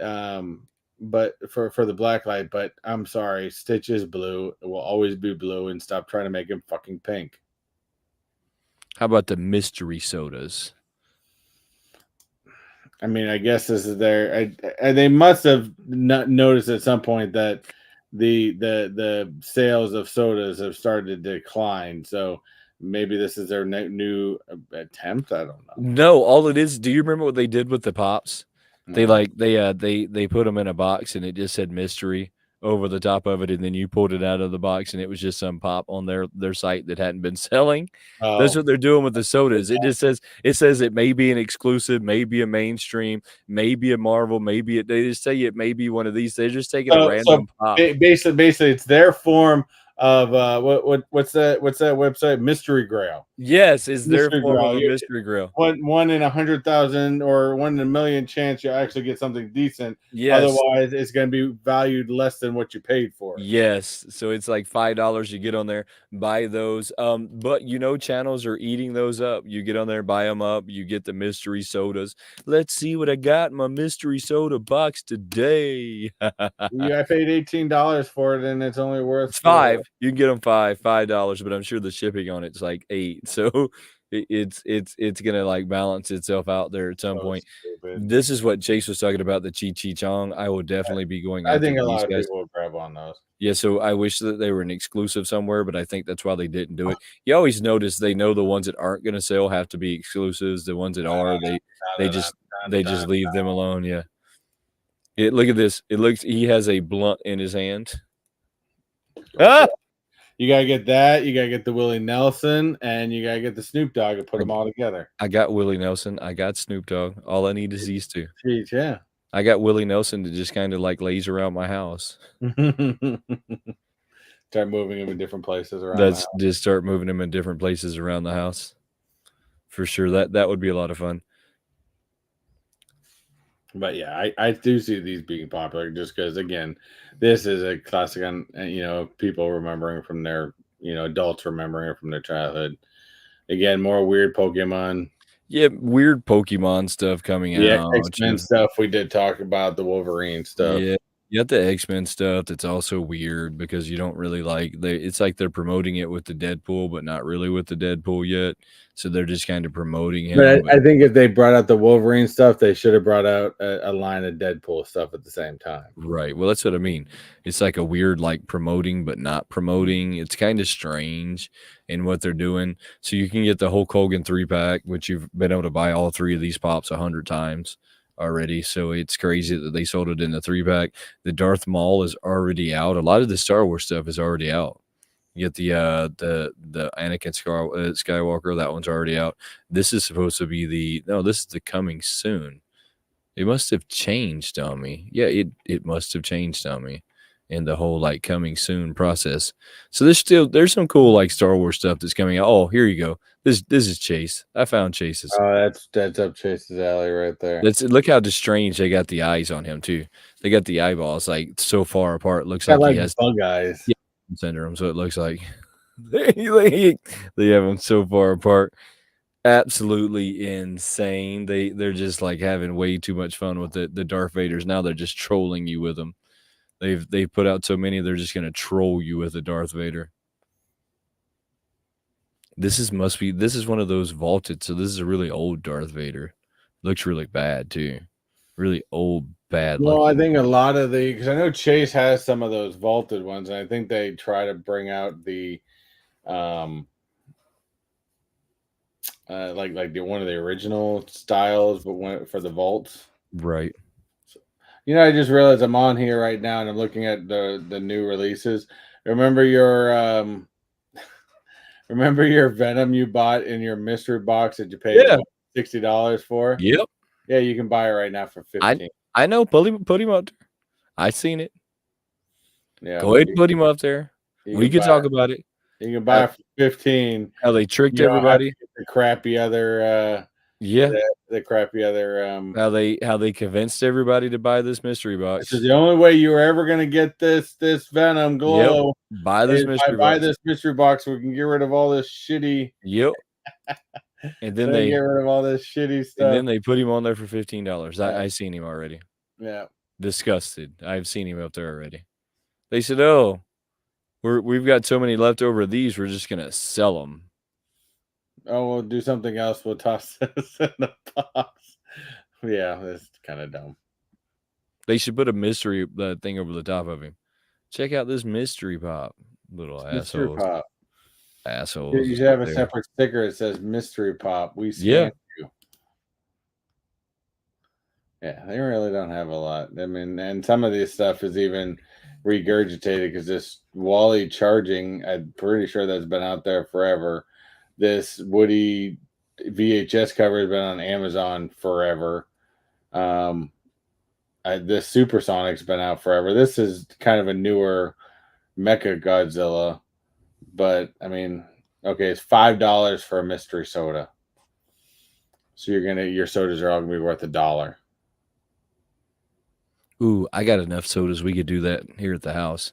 um but for the black light, but I'm sorry, Stitch is blue. It will always be blue, and stop trying to make him fucking pink. How about the mystery sodas? I mean, I guess this is their. They must have not noticed at some point that the sales of sodas have started to decline. So maybe this is their new attempt. I don't know. No, all it is, do you remember what they did with the pops? They No. like they put them in a box and it just said mystery over the top of it, and then you pulled it out of the box and it was just some pop on their site that hadn't been selling. That's Oh, what they're doing with the sodas. It says it may be an exclusive, maybe a mainstream, maybe a Marvel, maybe they just say it may be one of these. They're just taking a so random pop. basically, it's their form of what's that website? Mystery Grail. Yes, is their Mystery form of Grail. a mystery grill. One in 100,000 or 1 in 1 million chance you'll actually get something decent. Yes. Otherwise, it's going to be valued less than what you paid for it. Yes, so it's like $5 you get on there, buy those, but channels are eating those up. You get on there, buy them up, you get the mystery sodas. Let's see what I got in my mystery soda box today. I paid $18 for it, and it's only worth It's 5. You can get them $5, but I'm sure the shipping on it's like 8. So it's gonna like balance itself out there at some so point. stupid. This is what Chase was talking about, the Chi Chong. I will definitely be going I after think a these lot of guys. people will grab on those. Yeah, so I wish that they were an exclusive somewhere, but I think that's why they didn't do it. You always notice they know the ones that aren't gonna sell have to be exclusives. The ones that are, they just they just leave them alone. Yeah. Look at this. It looks he has a blunt in his hand. Ah! You gotta get that. You gotta get the Willie Nelson, and you gotta get the Snoop Dogg and put them all together. I got Willie Nelson. I got Snoop Dogg. All I need is these two. Jeez, yeah. I got Willie Nelson to just kind of like lays around my house. Start moving them in different places around the That's house. just start moving them in different places around the house. For sure. That would be a lot of fun. But yeah, I do see these being popular just because again, this is a classic on people remembering from their adults remembering it from their childhood. Again, more weird Pokemon. Yeah, weird Pokemon stuff coming The out. X-Men stuff we did talk about, the Wolverine stuff. Yeah, you got the X-Men stuff that's also weird because you don't really it's like they're promoting it with the Deadpool, but not really with the Deadpool yet. So they're just kind of promoting him. But But I think if they brought out the Wolverine stuff, they should have brought out a line of Deadpool stuff at the same time. right. Well, that's what I mean. It's like a weird like promoting but not promoting. It's kind of strange in what they're doing. So you can get the Hulk Hogan 3-pack, which you've been able to buy all 3 of these pops 100 times already. So it's crazy that they sold it in the 3-pack. The Darth Maul is already out. A lot of the Star Wars stuff is already out. You get the Anakin Skywalker, that one's already out. This is supposed to be this is the coming soon. It must have changed on me. Yeah, it must have changed on me in the whole like coming soon process. So there's some cool like Star Wars stuff that's coming out. Oh, here you go. This is Chase. I found Chase's. Oh, that's up Chase's alley right there. Look how strange they got the eyes on him too. They got the eyeballs like so far apart. Looks Got like he like has bug eyes. syndrome. So it looks like they have them so far apart. Absolutely insane. They're just like having way too much fun with the Darth Vaders. Now they're just trolling you with them. They've put out so many, they're just gonna troll you with a Darth Vader. This is one of those vaulted. So this is a really old Darth Vader. Looks really bad too. Really old, bad Well, I looking. think a lot of because I know Chase has some of those vaulted ones, and I think they try to bring out the um like one of the original styles, but for the vaults. Right. I just realized I'm on here right now, and I'm looking at the new releases. Remember your remember your Venom you bought in your mystery box that you paid Yeah. what, $60 for? Yep. Yeah, you can buy it right now for I 15. I know. Put him up there. I seen it. Yeah, Go ahead and put him up there. you We can could buy talk about it. you can buy How, it for 15. how they tricked You don't have to everybody. get the crappy other Yeah. the crappy other How they convinced everybody to buy this mystery This is box. the only way you were ever gonna get this Venom Yep. glow Buy this is by mystery buy box. this mystery box. We can get rid of all this shitty. Yep. And then They get they rid of all this shitty stuff. put him on there for $15. Yeah, I seen him already. yeah. Disgusted. I've seen him up there already. They said, "Oh, we've got so many left over of these. We're just gonna sell them." Oh, we'll do something else. We'll toss this in the box. Yeah, that's kind of dumb. They should put a mystery thing over the top of him. Check out this mystery pop, little Mystery assholes. pop. Assholes You is should what have a they are. separate sticker that says mystery pop. We Yeah. scanned you. Yeah, they really don't have a lot. I mean, and some of this stuff is even regurgitated because this Wally charging, I'm pretty sure that's been out there forever. This Woody VHS cover has been on Amazon forever. This Supersonic's been out forever. This is kind of a newer Mecha Godzilla, but I mean, okay, it's $5 for a mystery soda. So your sodas are all gonna be worth $1. Ooh, I got enough sodas. We could do that here at the house.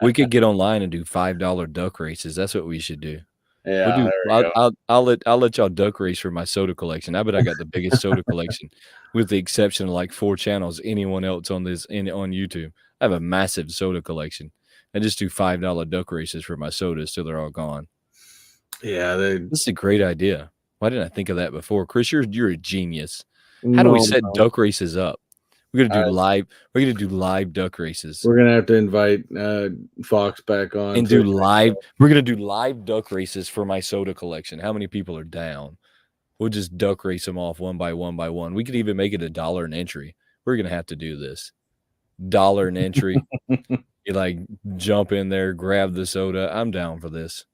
We could get online and do $5 duck races. That's what we should do. We'll Yeah, do. there we go. I'll let y'all duck race for my soda collection. I bet I got the biggest soda collection, with the exception of like 4 channels. Anyone else on on YouTube? I have a massive soda collection. I just do $5 duck races for my sodas till they're all gone. Yeah, This is a great idea. Why didn't I think of that before, Chris? You're a genius. How do we set duck races up? We're gonna do live. We're gonna do live duck races. We're gonna have to invite Fox back on And do live. We're gonna do live duck races for my soda collection. How many people are down? We'll just duck race them off one by one by one. We could even make it $1 an entry. We're gonna have to do this. $1 an entry. You like jump in there, grab the soda. I'm down for this.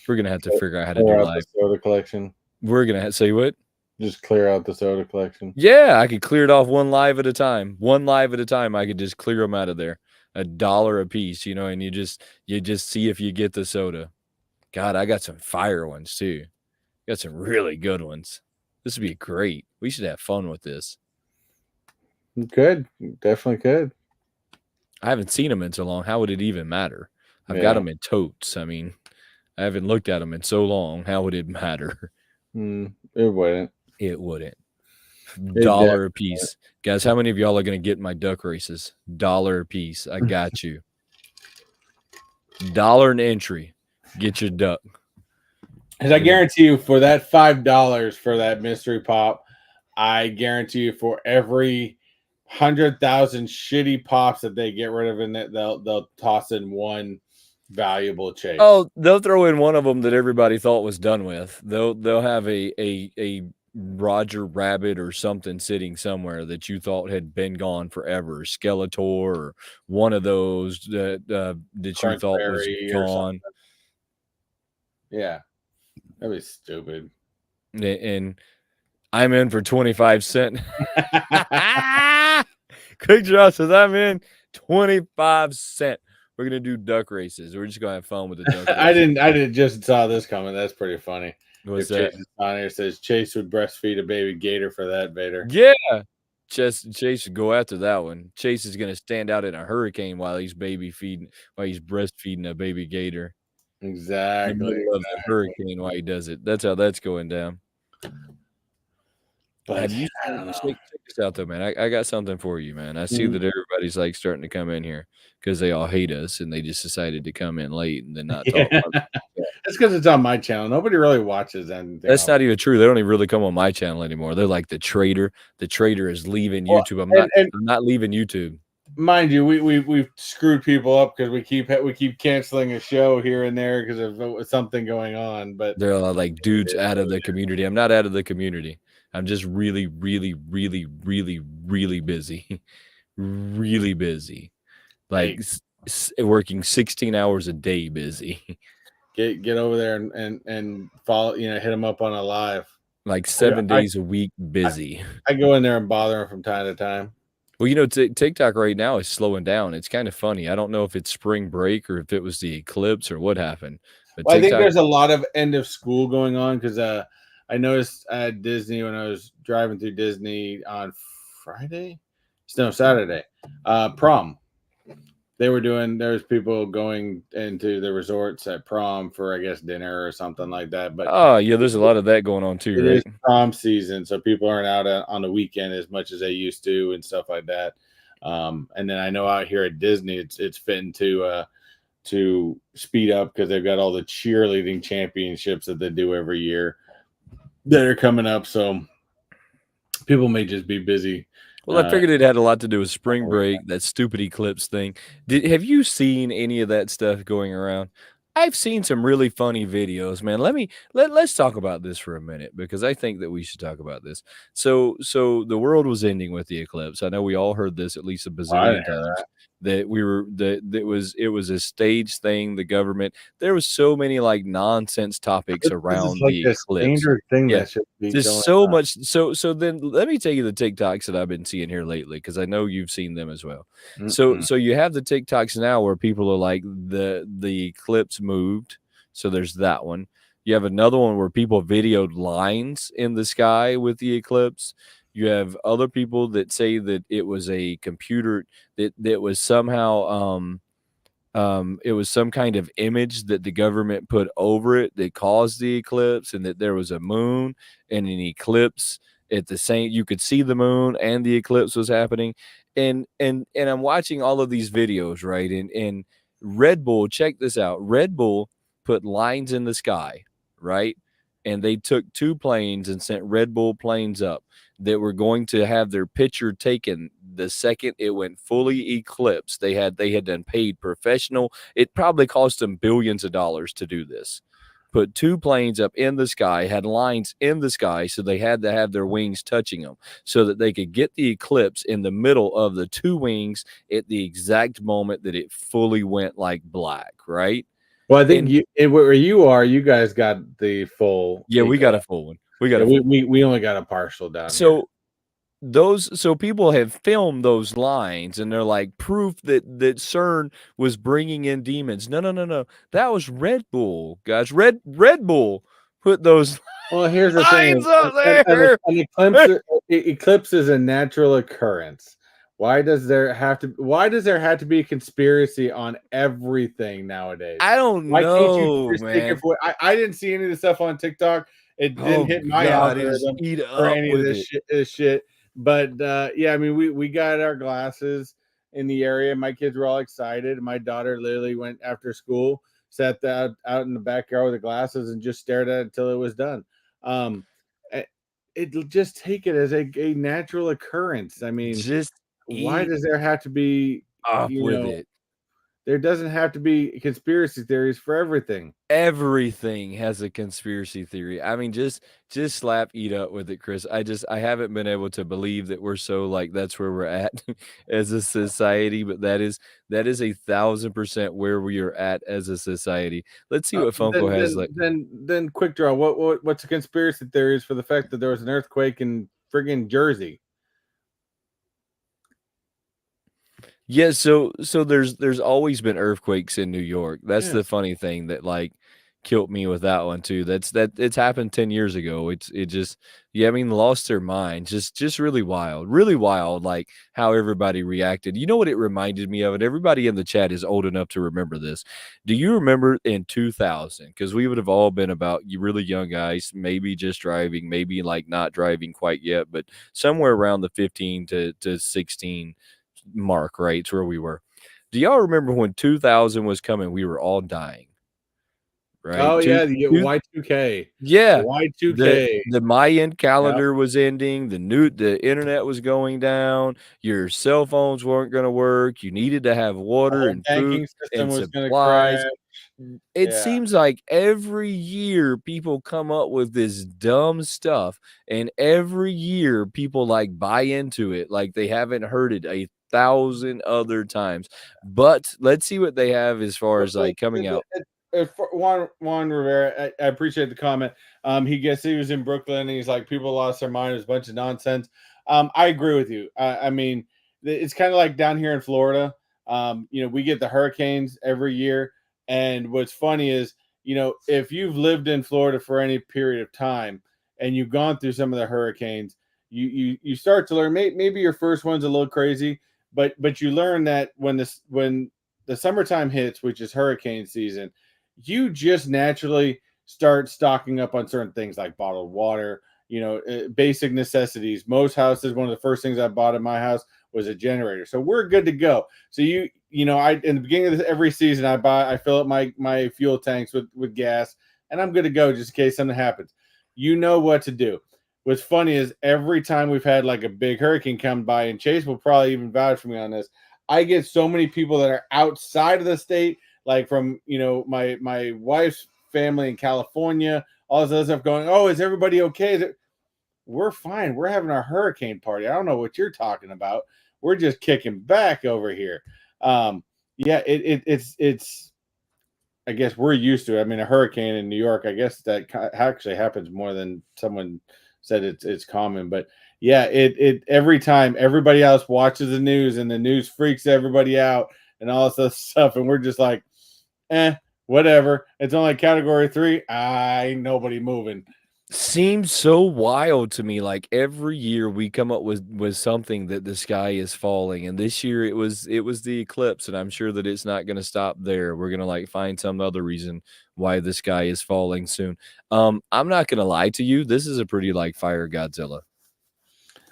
We're gonna have to figure out how to do live soda collection. We're gonna say what? Just clear out the soda collection. Yeah, I could clear it off one live at a time. One live at a time. I could just clear them out of there. $1 a piece, and you just see if you get the soda. God, I got some fire ones too. Got some really good ones. This would be great. We should have fun with this. Could. Definitely could. I haven't seen them in so long. How would it even matter? I've got them in totes. I mean, I haven't looked at them in so long. How would it matter? It wouldn't. It wouldn't. $1 a piece. Guys, how many of y'all are going to get my duck races? $1 a piece. I got you. $1 an entry. Get your duck. Because I guarantee you, for that $5 for that mystery pop, I guarantee you for every 100,000 shitty pops that they get rid of, in it, they'll toss in one valuable Chase. Oh, they'll throw in one of them that everybody thought was done with. They'll have a Roger Rabbit or something sitting somewhere that you thought had been gone forever, Skeletor, or one of those that you thought was gone. Yeah, that'd be stupid. And I'm in for 25 cents. Quick Draw says I'm in 25 cents. We're gonna do duck races. We're just gonna have fun with the duck races. I didn't just saw this comment. That's pretty funny. What's that? Chase is on here, says Chase would breastfeed a baby gator for that, Vader. Yeah. Chase should go after that one. Chase is gonna stand out in a hurricane while he's breastfeeding a baby gator. Exactly. In the middle of the hurricane while he does it. That's how that's going down. But have you check this out though, man? I got something for you, man. I see that everybody's like starting to come in here because they all hate us and they just decided to come in late and then not talk. It's because it's on my channel. Nobody really watches anything That's on. not even true. They don't even really come on my channel anymore. They're like the trader. The trader is leaving Well, YouTube. and I'm not leaving YouTube. mind you, we've screwed people up because we keep canceling a show here and there because of something going on. But They're like dudes out of the community. I'm not out of the community. I'm just really, really, really, really, really busy. Really busy. Like hey, working 16 hours a day busy. get over there and follow. Hit them up on a live. Like I, 7 I days a week busy. I go in there and bother them from time to time. Well, TikTok right now is slowing down. It's kind of funny. I don't know if it's spring break or if it was the eclipse or what happened, but Well, I think TikTok. there's a lot of end of school going on because I noticed at Disney when I was driving through Disney on Friday, no Saturday, prom. There was people going into the resorts at prom for I guess dinner or something like that. But Oh, yeah, there's a lot of that going on too, it is right? prom season, so people aren't out on the weekend as much as they used to and stuff like that. And then I know out here at Disney, it's fitting to speed up because they've got all the cheerleading championships that they do every year that are coming up. So people may just be busy. Well, I Uh, figured it had a lot to do with spring break, that stupid eclipse thing. Have you seen any of that stuff going around? I've seen some really funny videos, man. Let's talk about this for a minute because I think that we should talk about this. So the world was ending with the eclipse. I know we all heard this at least a I didn't bazillion hear times that. that we were that it was a stage thing. The government, there was so many like nonsense topics This is around like the a eclipse. standard thing Yeah, that should be just going so on. much. So then let me tell you the TikToks that I've been seeing here lately because I know you've seen them as well. Mm-mm. So you have the TikToks now where people are like the eclipse moved. So there's that one. You have another one where people videoed lines in the sky with the eclipse. You have other people that say that it was a computer that was somehow it was some kind of image that the government put over it that caused the eclipse, and that there was a moon and an eclipse at the same. You could see the moon and the eclipse was happening, and I'm watching all of these videos, right? And Red Bull, check this out. Red Bull put lines in the sky, right? And they took two planes and sent Red Bull planes up that were going to have their picture taken the second it went fully eclipsed. They had done paid professional. It probably cost them billions of dollars to do this. Put two planes up in the sky, had lines in the sky, so they had to have their wings touching them so that they could get the eclipse in the middle of the two wings at the exact moment that it fully went like black, right? Well, I think And where you are, you guys got the full yeah, we got a eclipse. full one. We got Yeah, a full one. we only got a partial down here. So people have filmed those lines and they're like proof that CERN was bringing in demons. No, no, no, no. That was Red Bull, guys. Red Bull put those Well, here's the lines thing, up there. an eclipse is a natural occurrence. Why does there have to be a conspiracy on everything nowadays? I don't Why can't you know, just take it man. for I didn't see any of the stuff on TikTok. It didn't Oh hit my God, it is algorithm eat for up any of with it. this shit. But yeah, I mean we got our glasses in the area. My kids were all excited. My daughter literally went after school, sat out in the backyard with the glasses and just stared at it until it was done. Um, it just take it as a natural occurrence. I mean, Just why eat does there have to be, up you with know, it. there doesn't have to be conspiracy theories for everything. Everything has a conspiracy theory. I mean, just slap eat up with it, Chris. I haven't been able to believe that we're so like that's where we're at as a society, but that is 1,000% where we are at as a society. Let's see what Funko has like. Then quick draw. What's the conspiracy theories for the fact that there was an earthquake in friggin' Jersey? Yeah, so there's always been earthquakes in New York. That's Yeah. the funny thing that like killed me with that one too. That it's happened 10 years ago. It just yeah, I mean lost their mind. Just really wild. Really wild like how everybody reacted. You know what it reminded me of? And everybody in the chat is old enough to remember this. Do you remember in 2000? Cuz we would have all been about you really young guys, maybe just driving, maybe like not driving quite yet, but somewhere around the 15 to 16 mark, right? It's where we were. Do y'all remember when 2000 was coming? We were all dying, right? Oh Two, yeah, the two, Y2K. yeah. The Y2K. the Mayan Yep. calendar was ending, the internet was going down, your cell phones weren't gonna work, you needed to have The water whole and food banking system and was gonna supplies. crash. It Yeah. seems like every year people come up with this dumb stuff, and every year people, like, buy into it like they haven't heard it 1,000 other times. But let's see what they have as far But as, like, coming out. for Juan Rivera, I appreciate the comment. He was in Brooklyn, and he's like, people lost their mind. It was a bunch of nonsense. I agree with you. I mean, it's kind of like down here in Florida. We get the hurricanes every year, and what's funny is, if you've lived in Florida for any period of time and you've gone through some of the hurricanes, you start to learn. Maybe your first one's a little crazy, but you learn that when the summertime hits, which is hurricane season, you just naturally start stocking up on certain things like bottled water, basic necessities. Most houses, one of the first things I bought in my house was a generator. So we're good to go. So I in the beginning of every season I fill up my fuel tanks with gas, and I'm good to go just in case something happens. You know what to do. What's funny is every time we've had like a big hurricane come by, and Chase will probably even vouch for me on this, I get so many people that are outside of the state, like from my wife's family in California, all this other stuff going, oh, is everybody okay? We're fine. We're having our hurricane party. I don't know what you're talking about. We're just kicking back over here. Yeah, it's I guess we're used to it. I mean, a hurricane in New York, I guess that actually happens more than someone said it's common. But yeah, it every time everybody else watches the news and the news freaks everybody out and all this other stuff, and we're just like, whatever. It's only category 3. Ain't nobody moving. Seems so wild to me, like, every year we come up with something that the sky is falling, and this year it was the eclipse, and I'm sure that it's not gonna stop there. We're gonna, like, find some other reason why the sky is falling soon. I'm not gonna lie to you, this is a pretty, like, fire Godzilla.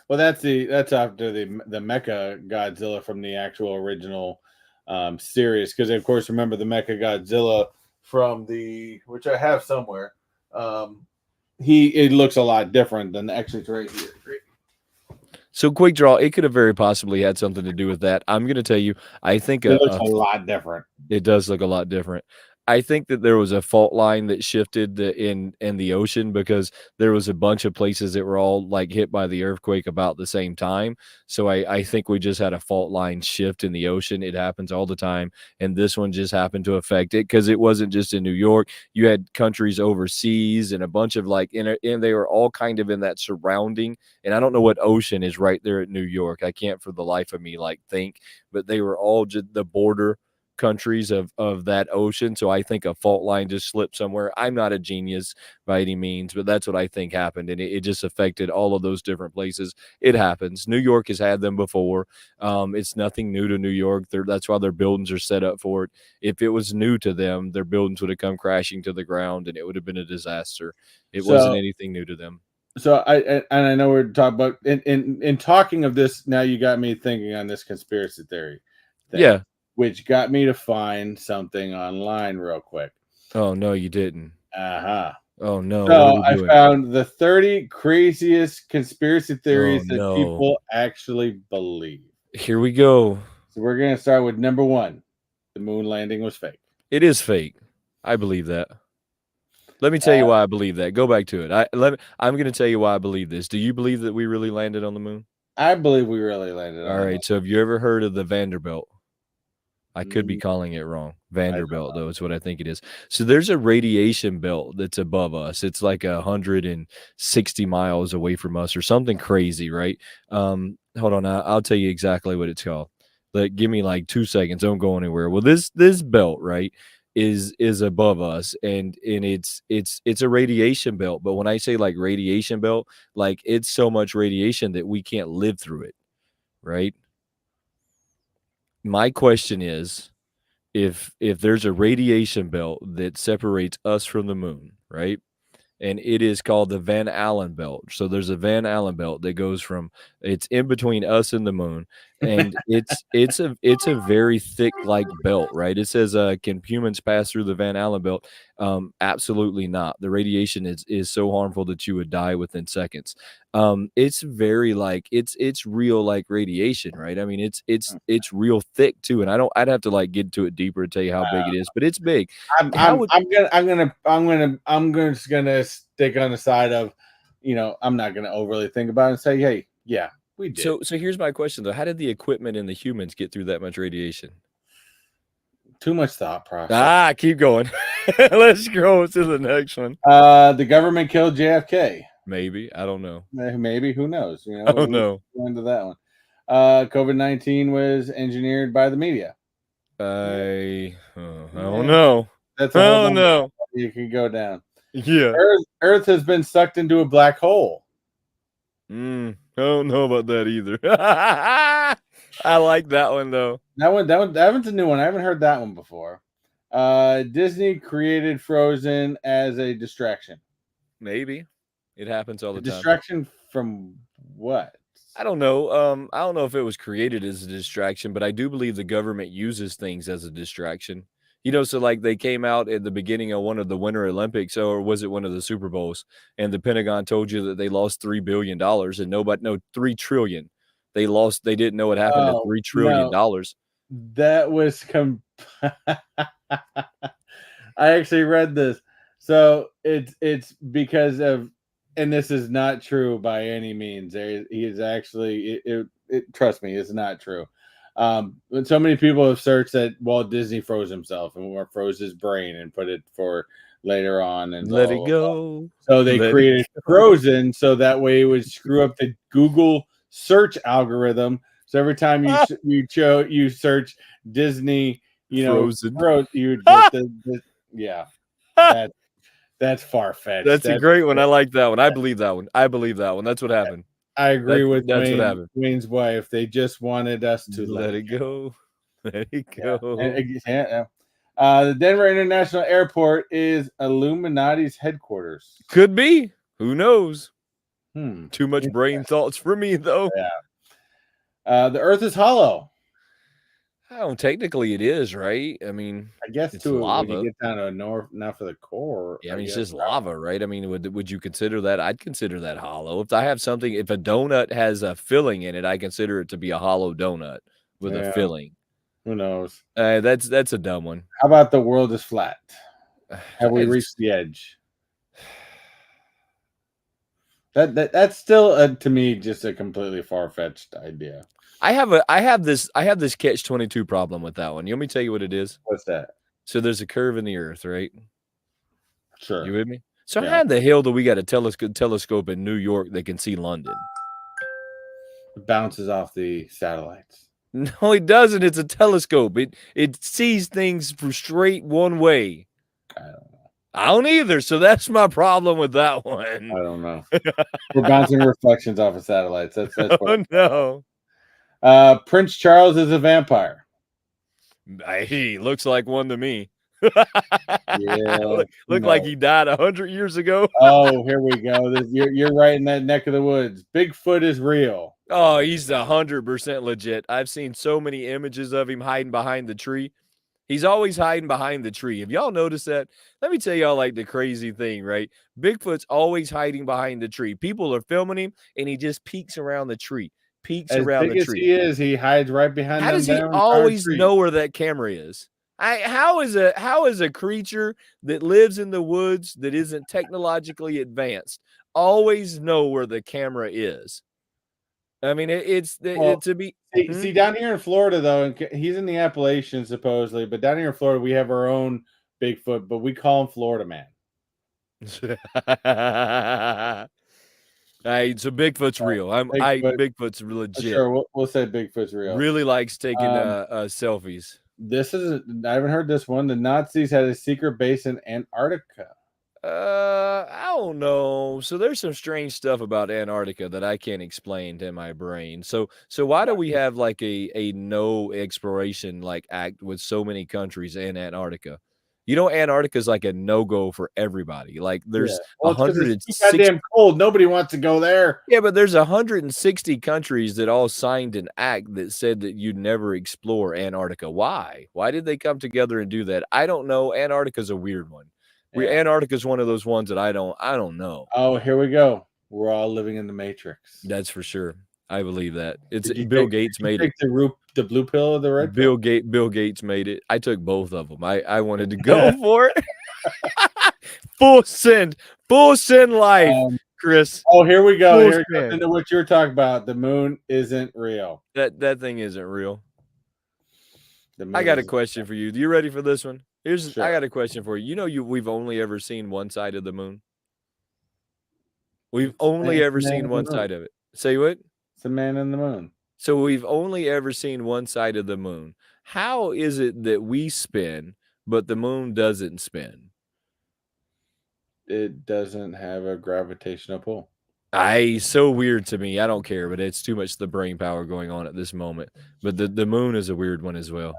Well, that's after the Mecha Godzilla from the actual original series, because of course remember the Mecha Godzilla from the which I have somewhere. Um, it looks a lot different than actually it's right here. So, quick draw, it could have very possibly had something to do with that. I'm gonna tell you, I think It looks a lot different. it does look a lot different. I think that there was a fault line that shifted in the ocean because there was a bunch of places that were all, like, hit by the earthquake about the same time. So I think we just had a fault line shift in the ocean. It happens all the time, and this one just happened to affect it because it wasn't just in New York. You had countries overseas and a bunch of, like, and they were all kind of in that surrounding, and I don't know what ocean is right there at New York. I can't for the life of me, like, think, but they were all just the border countries of that ocean. So I think a fault line just slipped somewhere. I'm not a genius by any means, but that's what I think happened, and it just affected all of those different places. It happens. New York has had them before. It's nothing new to New York. That's why their buildings are set up for it. If it was new to them, their buildings would have come crashing to the ground, and it would have been a disaster. It wasn't So anything new to them. and I know we're talking about in talking of this now. You got me thinking on this conspiracy theory thing, Yeah. which got me to find something online real quick. Oh no, you didn't. Uh-huh. Oh no, what are So we I doing? found the 30 craziest conspiracy Oh theories that no. people actually believe. Here we go. So we're gonna start with number 1. The moon landing was fake. It is fake. I believe that. Let me tell you Uh, why I believe that. Go back to it. I'm gonna tell you why I believe this. Do you believe that we really landed on the moon? I believe we really landed on the moon. Alright, so have you ever heard of the Vanderbilt? I could be Mm, calling it wrong. I don't Vanderbilt, know. though, is what I think it is. So there's a radiation belt that's above us. It's like 160 miles away from us or something crazy, right? Hold on, I'll tell you exactly what it's called. Give me like 2 seconds. Don't go anywhere. Well, this belt, right, is above us, and it's a radiation belt. But when I say like radiation belt, like it's so much radiation that we can't live through it, right? My question is if there's a radiation belt that separates us from the moon, right? And it is called the Van Allen belt. So there's a Van Allen belt that goes from it's in between us and the moon, and it's a very thick like belt, right? It says can humans pass through the Van Allen belt? Absolutely not. The radiation is so harmful that you would die within seconds. It's very like it's real like radiation, right? I mean, it's real thick too, and I'd have to like get to it deeper to tell you how big it is, but it's big. How would I'm just gonna stick on the side of, I'm not gonna overly think about it and say, hey, yeah, we did. so here's my question though. How did the equipment and the humans get through that much radiation? Too much thought process. Ah, keep going. Let's go to the next one. The government killed JFK. Maybe. I don't know. Maybe, who knows? I don't know. We'll go into that one. COVID-19 was engineered by the media. I don't know. That's I a whole don't know. you can go down. Yeah. Earth has been sucked into a black hole. I don't know about that either. I like that one though. That one's a new one. I haven't heard that one before. Disney created Frozen as a distraction. Maybe. It happens all the time. Distraction from what? I don't know. I don't know if it was created as a distraction, but I do believe the government uses things as a distraction. So like they came out at the beginning of one of the Winter Olympics, or was it one of the Super Bowls? And the Pentagon told you that they lost $3 billion, and nobody, no, 3 trillion. They didn't know what happened to $3 trillion. That was I actually read this. So it's because of, and this is not true by any means. He is actually trust me, it's not true. But so many people have searched that Walt Disney froze himself and froze his brain and put it for later on and let it go. So they created Frozen so that way it would screw up the Google search algorithm. So every time you search Disney, Frozen, you would get yeah. That's far-fetched. That's a great one. I like that one. I believe that one. That's what happened. I agree with that's what happened. Wayne's wife. They just wanted us to let it go. Let it go. The Denver International Airport is Illuminati's headquarters. Could be. Who knows? Too much brain thoughts for me, though. Yeah. The Earth is hollow. Technically it is, right? I mean, I guess it's too lava. when you get down to not for the core. Yeah, I mean, it's just lava, right? I mean, would you consider that? I'd consider that hollow. If I have something, if a donut has a filling in it, I consider it to be a hollow donut with a filling. Who knows? That's a dumb one. How about the world is flat? Have we reached the edge? That's still to me just a completely far-fetched idea. I have this catch-22 problem with that one. You want me to tell you what it is? What's that? So there's a curve in the earth, right? Sure. You with me? So how the hell do we got a telescope in New York that can see London? It bounces off the satellites. No, it doesn't. It's a telescope. It sees things for straight one way. I don't know. I don't either. So that's my problem with that one. I don't know. We're bouncing reflections off of satellites. That's oh no. Prince Charles is a vampire. He looks like one to me. Look like he died 100 years ago. Oh, here we go. You're right in that neck of the woods. Bigfoot is real. Oh, he's 100% legit. I've seen so many images of him hiding behind the tree. He's always hiding behind the tree. Have y'all noticed that? Let me tell y'all like the crazy thing, right? Bigfoot's always hiding behind the tree. People are filming him, and he just peeks around the tree. As big as he is, he hides right behind. How does he always know where that camera is? How is a creature that lives in the woods that isn't technologically advanced always know where the camera is? I mean, to be see down here in Florida though, and he's in the Appalachians supposedly, but down here in Florida we have our own Bigfoot, but we call him Florida Man. So Bigfoot's real. Bigfoot's legit. Sure, we'll say Bigfoot's real. Really likes taking selfies. I haven't heard this one. The Nazis had a secret base in Antarctica. I don't know. So there's some strange stuff about Antarctica that I can't explain to my brain. So why do we have like a no exploration like act with so many countries in Antarctica? Antarctica is like a no-go for everybody. Like there's 160 goddamn cold. Nobody wants to go there. Yeah, but there's 160 countries that all signed an act that said that you'd never explore Antarctica. Why? Why did they come together and do that? I don't know. Antarctica's a weird one. Yeah. Antarctica is one of those ones that I don't know. Oh, here we go. We're all living in the Matrix. That's for sure. I believe that. It's Did you Bill take Gates did you made it. take the blue pill or the red pill? Bill Gates made it. I took both of them. I wanted to go for it. Full send life, Um, Chris. oh, here we go. Full Here it goes send. into what you're talking about. The moon isn't real. That thing isn't real. The I moon got a isn't question for you. You ready for this one? I sure. got a question for you. You know, we've only ever seen one side of the moon. We've only It's ever the man seen in the one moon. side of it. Say what? It's the man in the moon. So we've only ever seen one side of the moon. How is it that we spin, but the moon doesn't spin? It doesn't have a gravitational pull. So weird to me. I don't care, but it's too much the brain power going on at this moment. But the moon is a weird one as well.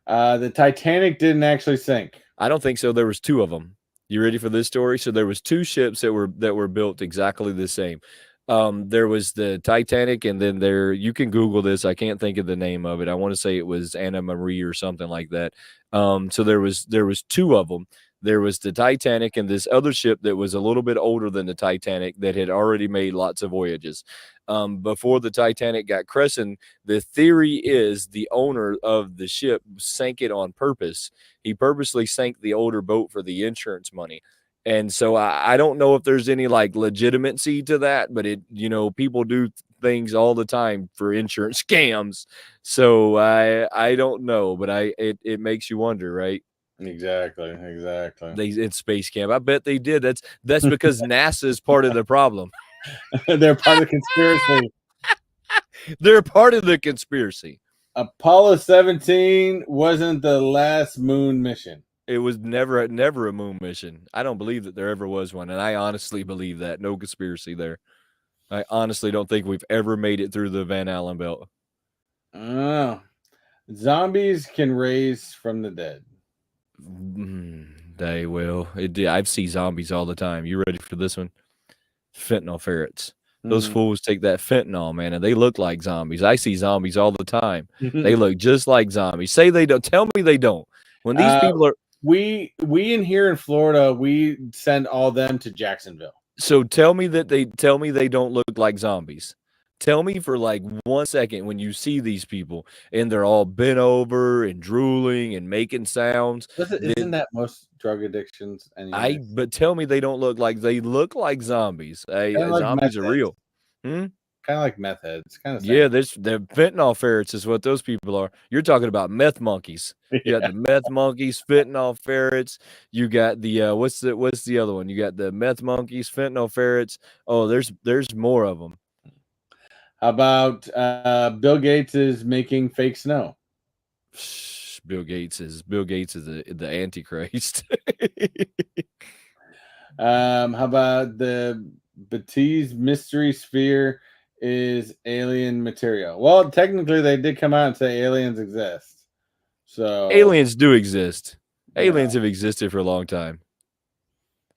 The Titanic didn't actually sink. I don't think so. There was two of them. You ready for this story? So there was two ships that were built exactly the same. There was the Titanic, and then you can Google this. I can't think of the name of it. I want to say it was Anna Marie or something like that. So there was two of them. There was the Titanic and this other ship that was a little bit older than the Titanic that had already made lots of voyages. Before the Titanic got christened, the theory is the owner of the ship sank it on purpose. He purposely sank the older boat for the insurance money. And so I don't know if there's any like legitimacy to that, but people do things all the time for insurance scams. So I don't know, but it makes you wonder, right? Exactly. They in space camp. I bet they did. That's because NASA is part of the problem. They're part of the conspiracy. They're part of the conspiracy. Apollo 17 wasn't the last moon mission. It was never a moon mission. I don't believe that there ever was one, and I honestly believe that. No conspiracy there. I honestly don't think we've ever made it through the Van Allen belt. Oh, zombies can raise from the dead. They will. I see zombies all the time. You ready for this one? Fentanyl ferrets. Those fools take that fentanyl, man, and they look like zombies. I see zombies all the time. They look just like zombies. Say they don't. Tell me they don't. When these people are. We in here in Florida, we send all them to Jacksonville. So tell me they don't look like zombies. Tell me for like 1 second when you see these people and they're all bent over and drooling and making sounds. Isn't that most drug addictions? But tell me they look like zombies. Zombies are real. Kind of like meth heads. Kind of yeah. The fentanyl ferrets is what those people are. You're talking about meth monkeys. You got the meth monkeys, fentanyl ferrets. You got the what's the other one? You got the meth monkeys, fentanyl ferrets. Oh, there's more of them. How about Bill Gates is making fake snow? Bill Gates is the Antichrist. How about the Batiste mystery sphere is alien material? Well, technically, they did come out and say aliens exist. So aliens do exist. Aliens have existed for a long time.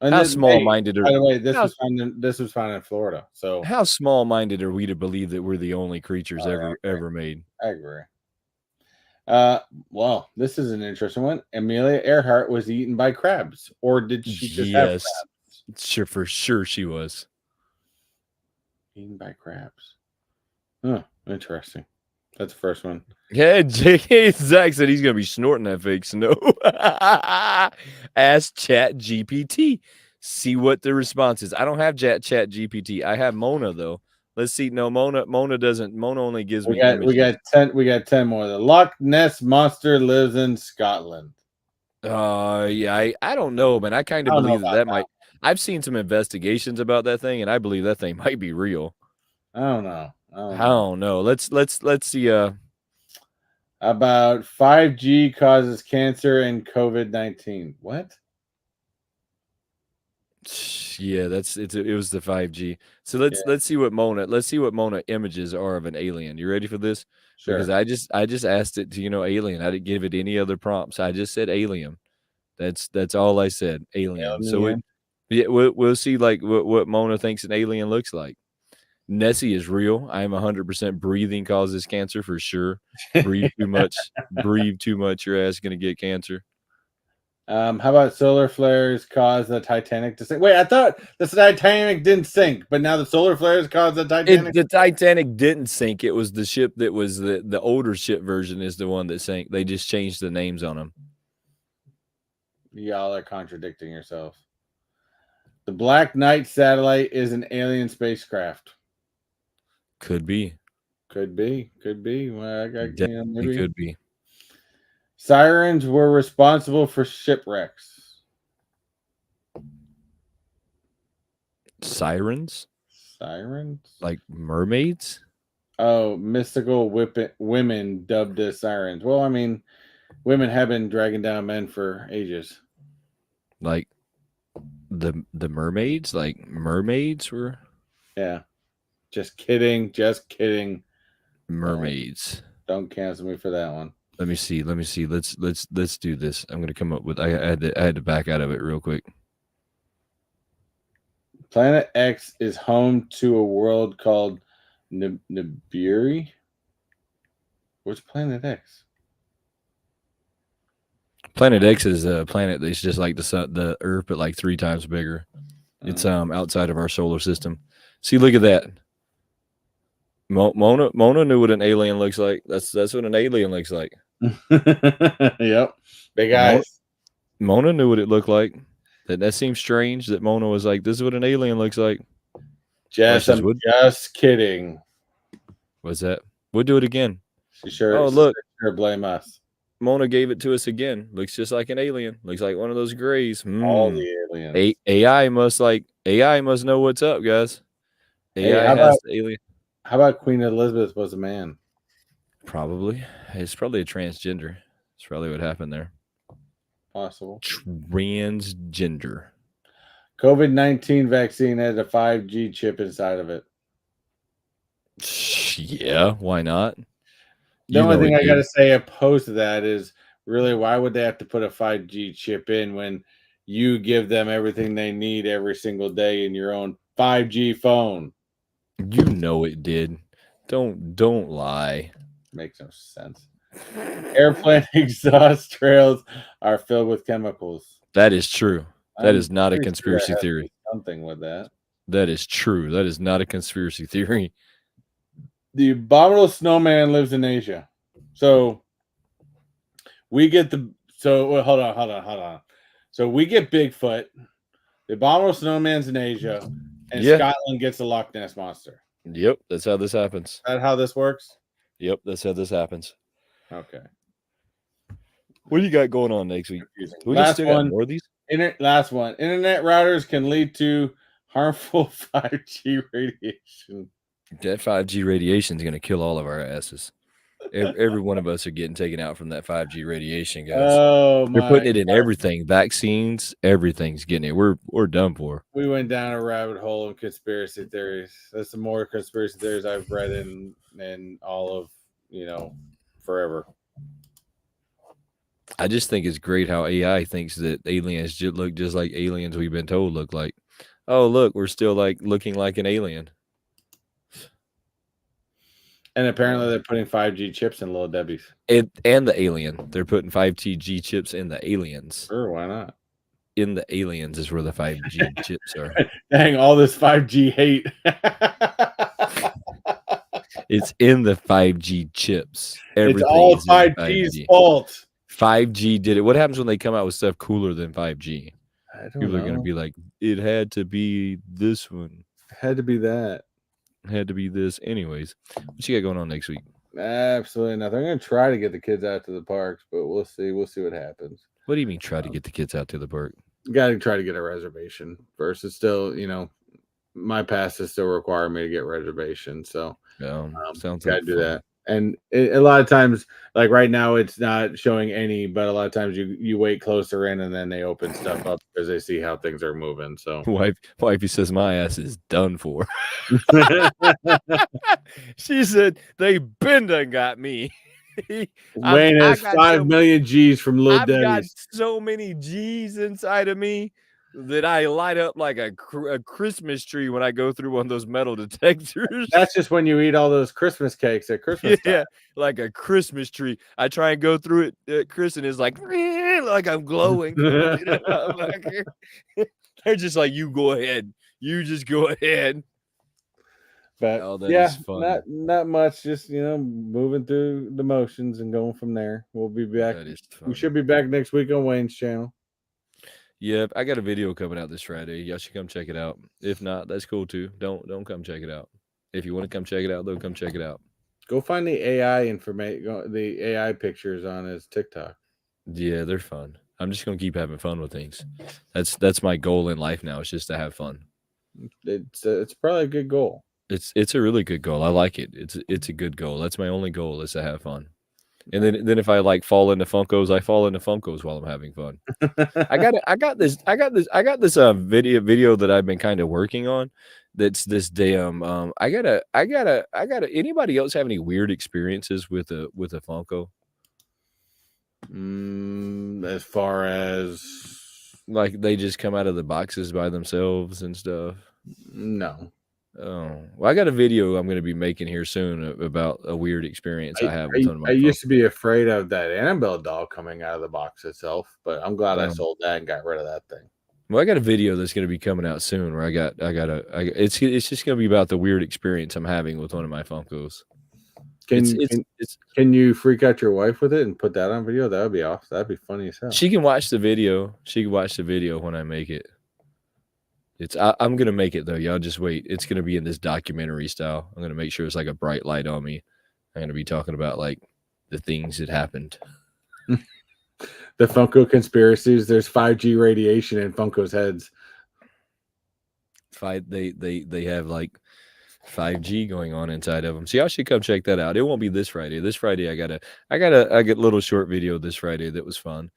And how small-minded are? By the way, this was found in Florida. So how small-minded are we to believe that we're the only creatures ever made? I agree. Well, this is an interesting one. Amelia Earhart was eaten by crabs, or did she just have crabs? Sure, for sure she was eaten by crabs. Huh, interesting. That's the first one. Yeah, Zach said he's gonna be snorting that fake snow. Ask Chat GPT. See what the response is. I don't have Chat GPT. I have Mona though. Let's see. No, Mona doesn't. Mona only gives me images. We got 10 more. The Loch Ness monster lives in Scotland. Yeah, I don't know, man. I kind of believe that might. I've seen some investigations about that thing, and I believe that thing might be real. I don't know. I don't know. Let's see. About 5G causes cancer and COVID-19. What? Yeah, it was the 5G. So let's see what Mona images are of an alien. You ready for this? Sure. Because I just asked it to alien. I didn't give it any other prompts. I just said alien. That's all I said. Alien. So we'll see like what Mona thinks an alien looks like. Nessie is real. I am 100% breathing causes cancer for sure. Breathe too much. Your ass is gonna get cancer. How about solar flares cause the Titanic to sink? Wait, I thought the Titanic didn't sink, but now the solar flares cause the Titanic. The Titanic didn't sink. It was the ship that was the older ship version is the one that sank. They just changed the names on them. Y'all are contradicting yourself. The Black Knight satellite is an alien spacecraft. Could be. Could be. Well, Definitely could be. Sirens were responsible for shipwrecks. Sirens? Like mermaids? Oh, mystical women dubbed as sirens. Well, I mean, women have been dragging down men for ages. Like the mermaids? Like mermaids were? Yeah. Just kidding. Mermaids. Don't cancel me for that one. Let me see. Let's do this. I'm gonna come up with I had to back out of it real quick. Planet X is home to a world called Nibiru. What's Planet X? Planet X is a planet that's just like the sun, the Earth, but like 3 times bigger. It's outside of our solar system. See, look at that. Mona knew what an alien looks like. That's what an alien looks like. Yep. Big eyes. Mona knew what it looked like. That seems strange that Mona was like, this is what an alien looks like. Just kidding. What's that? We'll do it again. Look. Sure blame us. Mona gave it to us again. Looks just like an alien. Looks like one of those grays. All the aliens. AI must know what's up, guys. AI has alien. How about Queen Elizabeth was a man? Probably. It's probably a transgender. That's probably what happened there. Possible. Transgender. COVID-19 vaccine has a 5G chip inside of it. Yeah, why not? The only thing I got to say opposed to that is really, why would they have to put a 5G chip in when you give them everything they need every single day in your own 5G phone? You know it did. Don't lie. Makes no sense. Airplane exhaust trails are filled with chemicals. That is true. That is not a conspiracy theory. Something with that. That is true. That is not a conspiracy theory. The abominable snowman lives in Asia. So we get hold on. So we get Bigfoot. The abominable snowman's in Asia, and Scotland gets the Loch Ness monster. Yep, that's how this happens. Is that how this works? Yep, that's how this happens. Okay. What do you got going on next week? Last one. More of these? Last one. Internet routers can lead to harmful 5G radiation. That 5G radiation is going to kill all of our asses. Every one of us are getting taken out from that 5G radiation, guys. Oh my! They're putting it in everything, vaccines, everything's getting it. We're done for. We went down a rabbit hole of conspiracy theories. That's some more conspiracy theories I've read in all of forever. I just think it's great how AI thinks that aliens look just like aliens we've been told look like. Oh, look, we're still like looking like an alien. And apparently they're putting 5G chips in Little Debbie's. And the alien. They're putting 5G chips in the aliens. Sure, why not? In the aliens is where the 5G chips are. Dang, all this 5G hate. It's in the 5G chips. Everything it's all 5G's fault. 5G did it. What happens when they come out with stuff cooler than 5G? I don't People know. are going to be like, it had to be this one. It had to be that. Had to be this. Anyways, what you got going on next week? Absolutely nothing. I'm going to try to get the kids out to the parks, but we'll see. We'll see what happens. What do you mean try to get the kids out to the park? Got to try to get a reservation first. It's still, my pass is still requiring me to get reservation. So sounds got like to do that. And a lot of times, like right now, it's not showing any, but a lot of times you wait closer in and then they open stuff up because they see how things are moving. So wifey says my ass is done for. She said they been done got me. Wayne has 5 million G's from Lil Debbie's. I've got so many G's inside of me that I light up like a Christmas tree when I go through one of those metal detectors. That's just when you eat all those Christmas cakes at Christmas time. Like a Christmas tree. I try and go through it, Chris, and it's like like I'm glowing. Back here. They're just like, you go ahead. You just go ahead. But Oh, that yeah, is funny. not much. Just moving through the motions and going from there. We'll be back. That is We funny. should be back next week on Wayne's channel. Yep, I got a video coming out this Friday. Y'all should come check it out. If not, that's cool too. Don't come check it out. If you want to come check it out, though, come check it out. Go find the AI information, the AI pictures on his TikTok. Yeah, they're fun. I'm just gonna keep having fun with things. That's my goal in life now. It's just to have fun. It's probably a good goal. It's a really good goal. I like it. It's a good goal. That's my only goal is to have fun. And then if I like fall into Funkos, I fall into Funkos while I'm having fun. I got this video that I've been kind of working on. That's this damn I gotta anybody else have any weird experiences with a Funko? As far as Like they just come out of the boxes by themselves and stuff. no. Oh, well, I got a video I'm going to be making here soon about a weird experience I have with one of I my used to Funkos. be afraid of that Annabelle doll coming out of the box itself, but I'm glad I Um, sold that and got rid of that thing. well, I got a video that's going to be coming out soon where it's just going to be about the weird experience I'm having with one of my Funkos. It's Can you freak out your wife with it and put that on video? That would be awesome. That'd be funny as hell. she can watch the video. She can watch the video when I make it. I'm gonna make it though. Y'all just wait. It's gonna be in this documentary style. I'm gonna make sure it's like a bright light on me. I'm gonna be talking about like the things that happened. The Funko conspiracies. There's 5G radiation in Funko's heads. They have like 5G going on inside of them. So y'all should come check that out. It won't be this Friday. This Friday I get a little short video this Friday that was fun.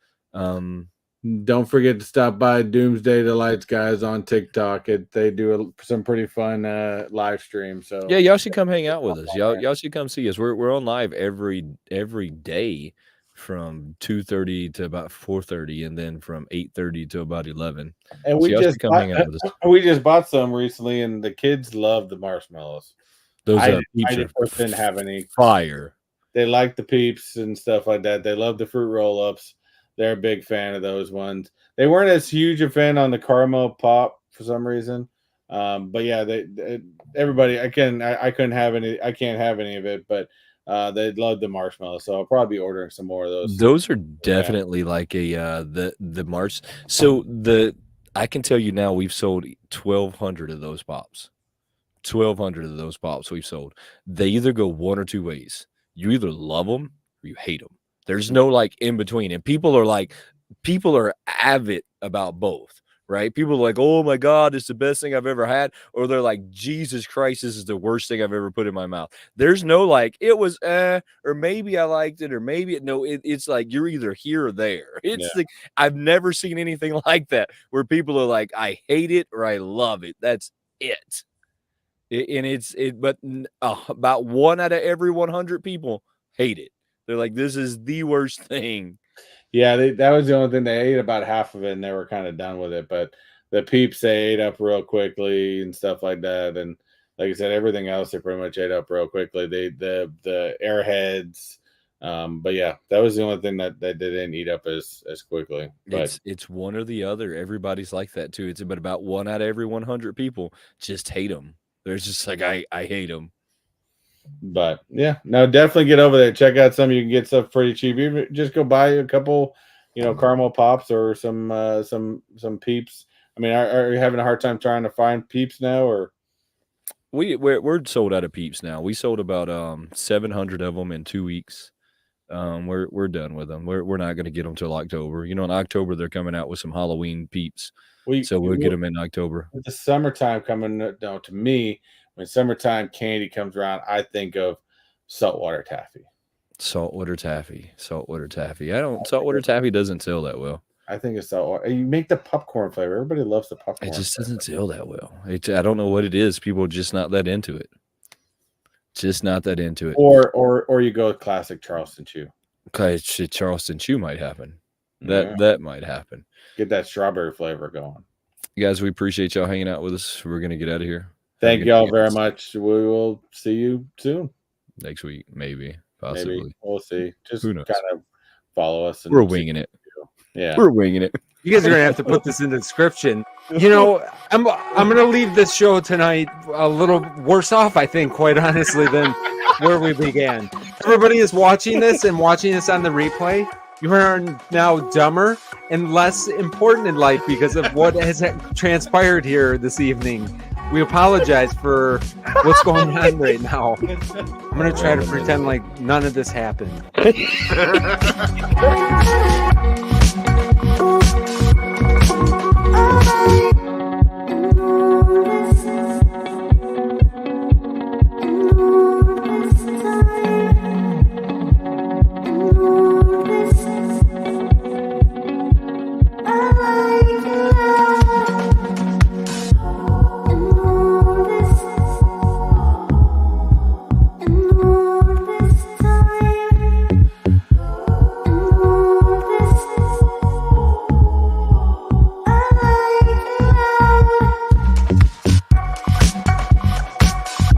Don't forget to stop by Doomsday Delights guys on TikTok. They do some pretty fun live stream. So yeah, y'all should come hang out with us. Y'all should come see us. We're on live every day from 2:30 to about 4:30, and then from 8:30 to about 11. And So y'all should come hang out with us. we just bought some recently, and the kids love the marshmallows. Those I peeps are of course didn't have any. fire. They like the peeps and stuff like that. They love the fruit roll-ups. They're a big fan of those ones. They weren't as huge a fan on the caramel pop for some reason. But yeah, everybody. I couldn't have any. I can't have any of it, but they love the marshmallow. So I'll probably be ordering some more of those. Those are definitely like a the March. So I can tell you now we've sold 1,200 of those pops. 1,200 of those pops we've sold. They either go one or two ways. You either love them or you hate them. There's no like in between. And people are avid about both, right? People are like, oh my God, it's the best thing I've ever had. Or they're like, Jesus Christ, this is the worst thing I've ever put in my mouth. There's no like, it was, or maybe I liked it, or maybe no, it's like you're either here or there. I've never seen anything like that where people are like, I hate it or I love it. That's it. But about 1 out of every 100 people hate it. They're like, this is the worst thing. Yeah, that was the only thing. They ate about half of it and they were kind of done with it. But the peeps they ate up real quickly and stuff like that. And like I said, everything else they pretty much ate up real quickly. The airheads. But yeah, that was the only thing that they didn't eat up as quickly. But It's one or the other. Everybody's like that too. It's about 1 out of every 100 people just hate them. They're just like, I hate them. But yeah, no, definitely get over there. Check out some. You can get stuff pretty cheap. You just go buy a couple, caramel pops or some peeps. I mean, are you having a hard time trying to find peeps now, or we're sold out of peeps now? We sold about 700 of them in 2 weeks. We're done with them. We're not going to get them till October. In October they're coming out with some Halloween peeps. So we'll get them in October. With the summertime coming down to me, when summertime candy comes around, I think of saltwater taffy. Saltwater taffy. Saltwater taffy doesn't sell that well. I think it's saltwater. You make the popcorn flavor. Everybody loves the popcorn. It just doesn't sell that well. I don't know what it is. People are just not that into it. Just not that into it. Or you go with classic Charleston Chew. Okay, Charleston Chew might happen. That might happen. Get that strawberry flavor going. Guys, we appreciate y'all hanging out with us. We're gonna get out of here. Thank y'all very much. We will see you soon. Next week, maybe, possibly. Maybe. We'll see. Just kind of follow us. We're winging it. Yeah. We're winging it. You guys are gonna have to put this in the description. You know, I'm gonna leave this show tonight a little worse off, I think, quite honestly, than where we began. Everybody is watching this and watching this on the replay. You are now dumber and less important in life because of what has transpired here this evening. We apologize for what's going on right now. I'm gonna try to pretend like none of this happened.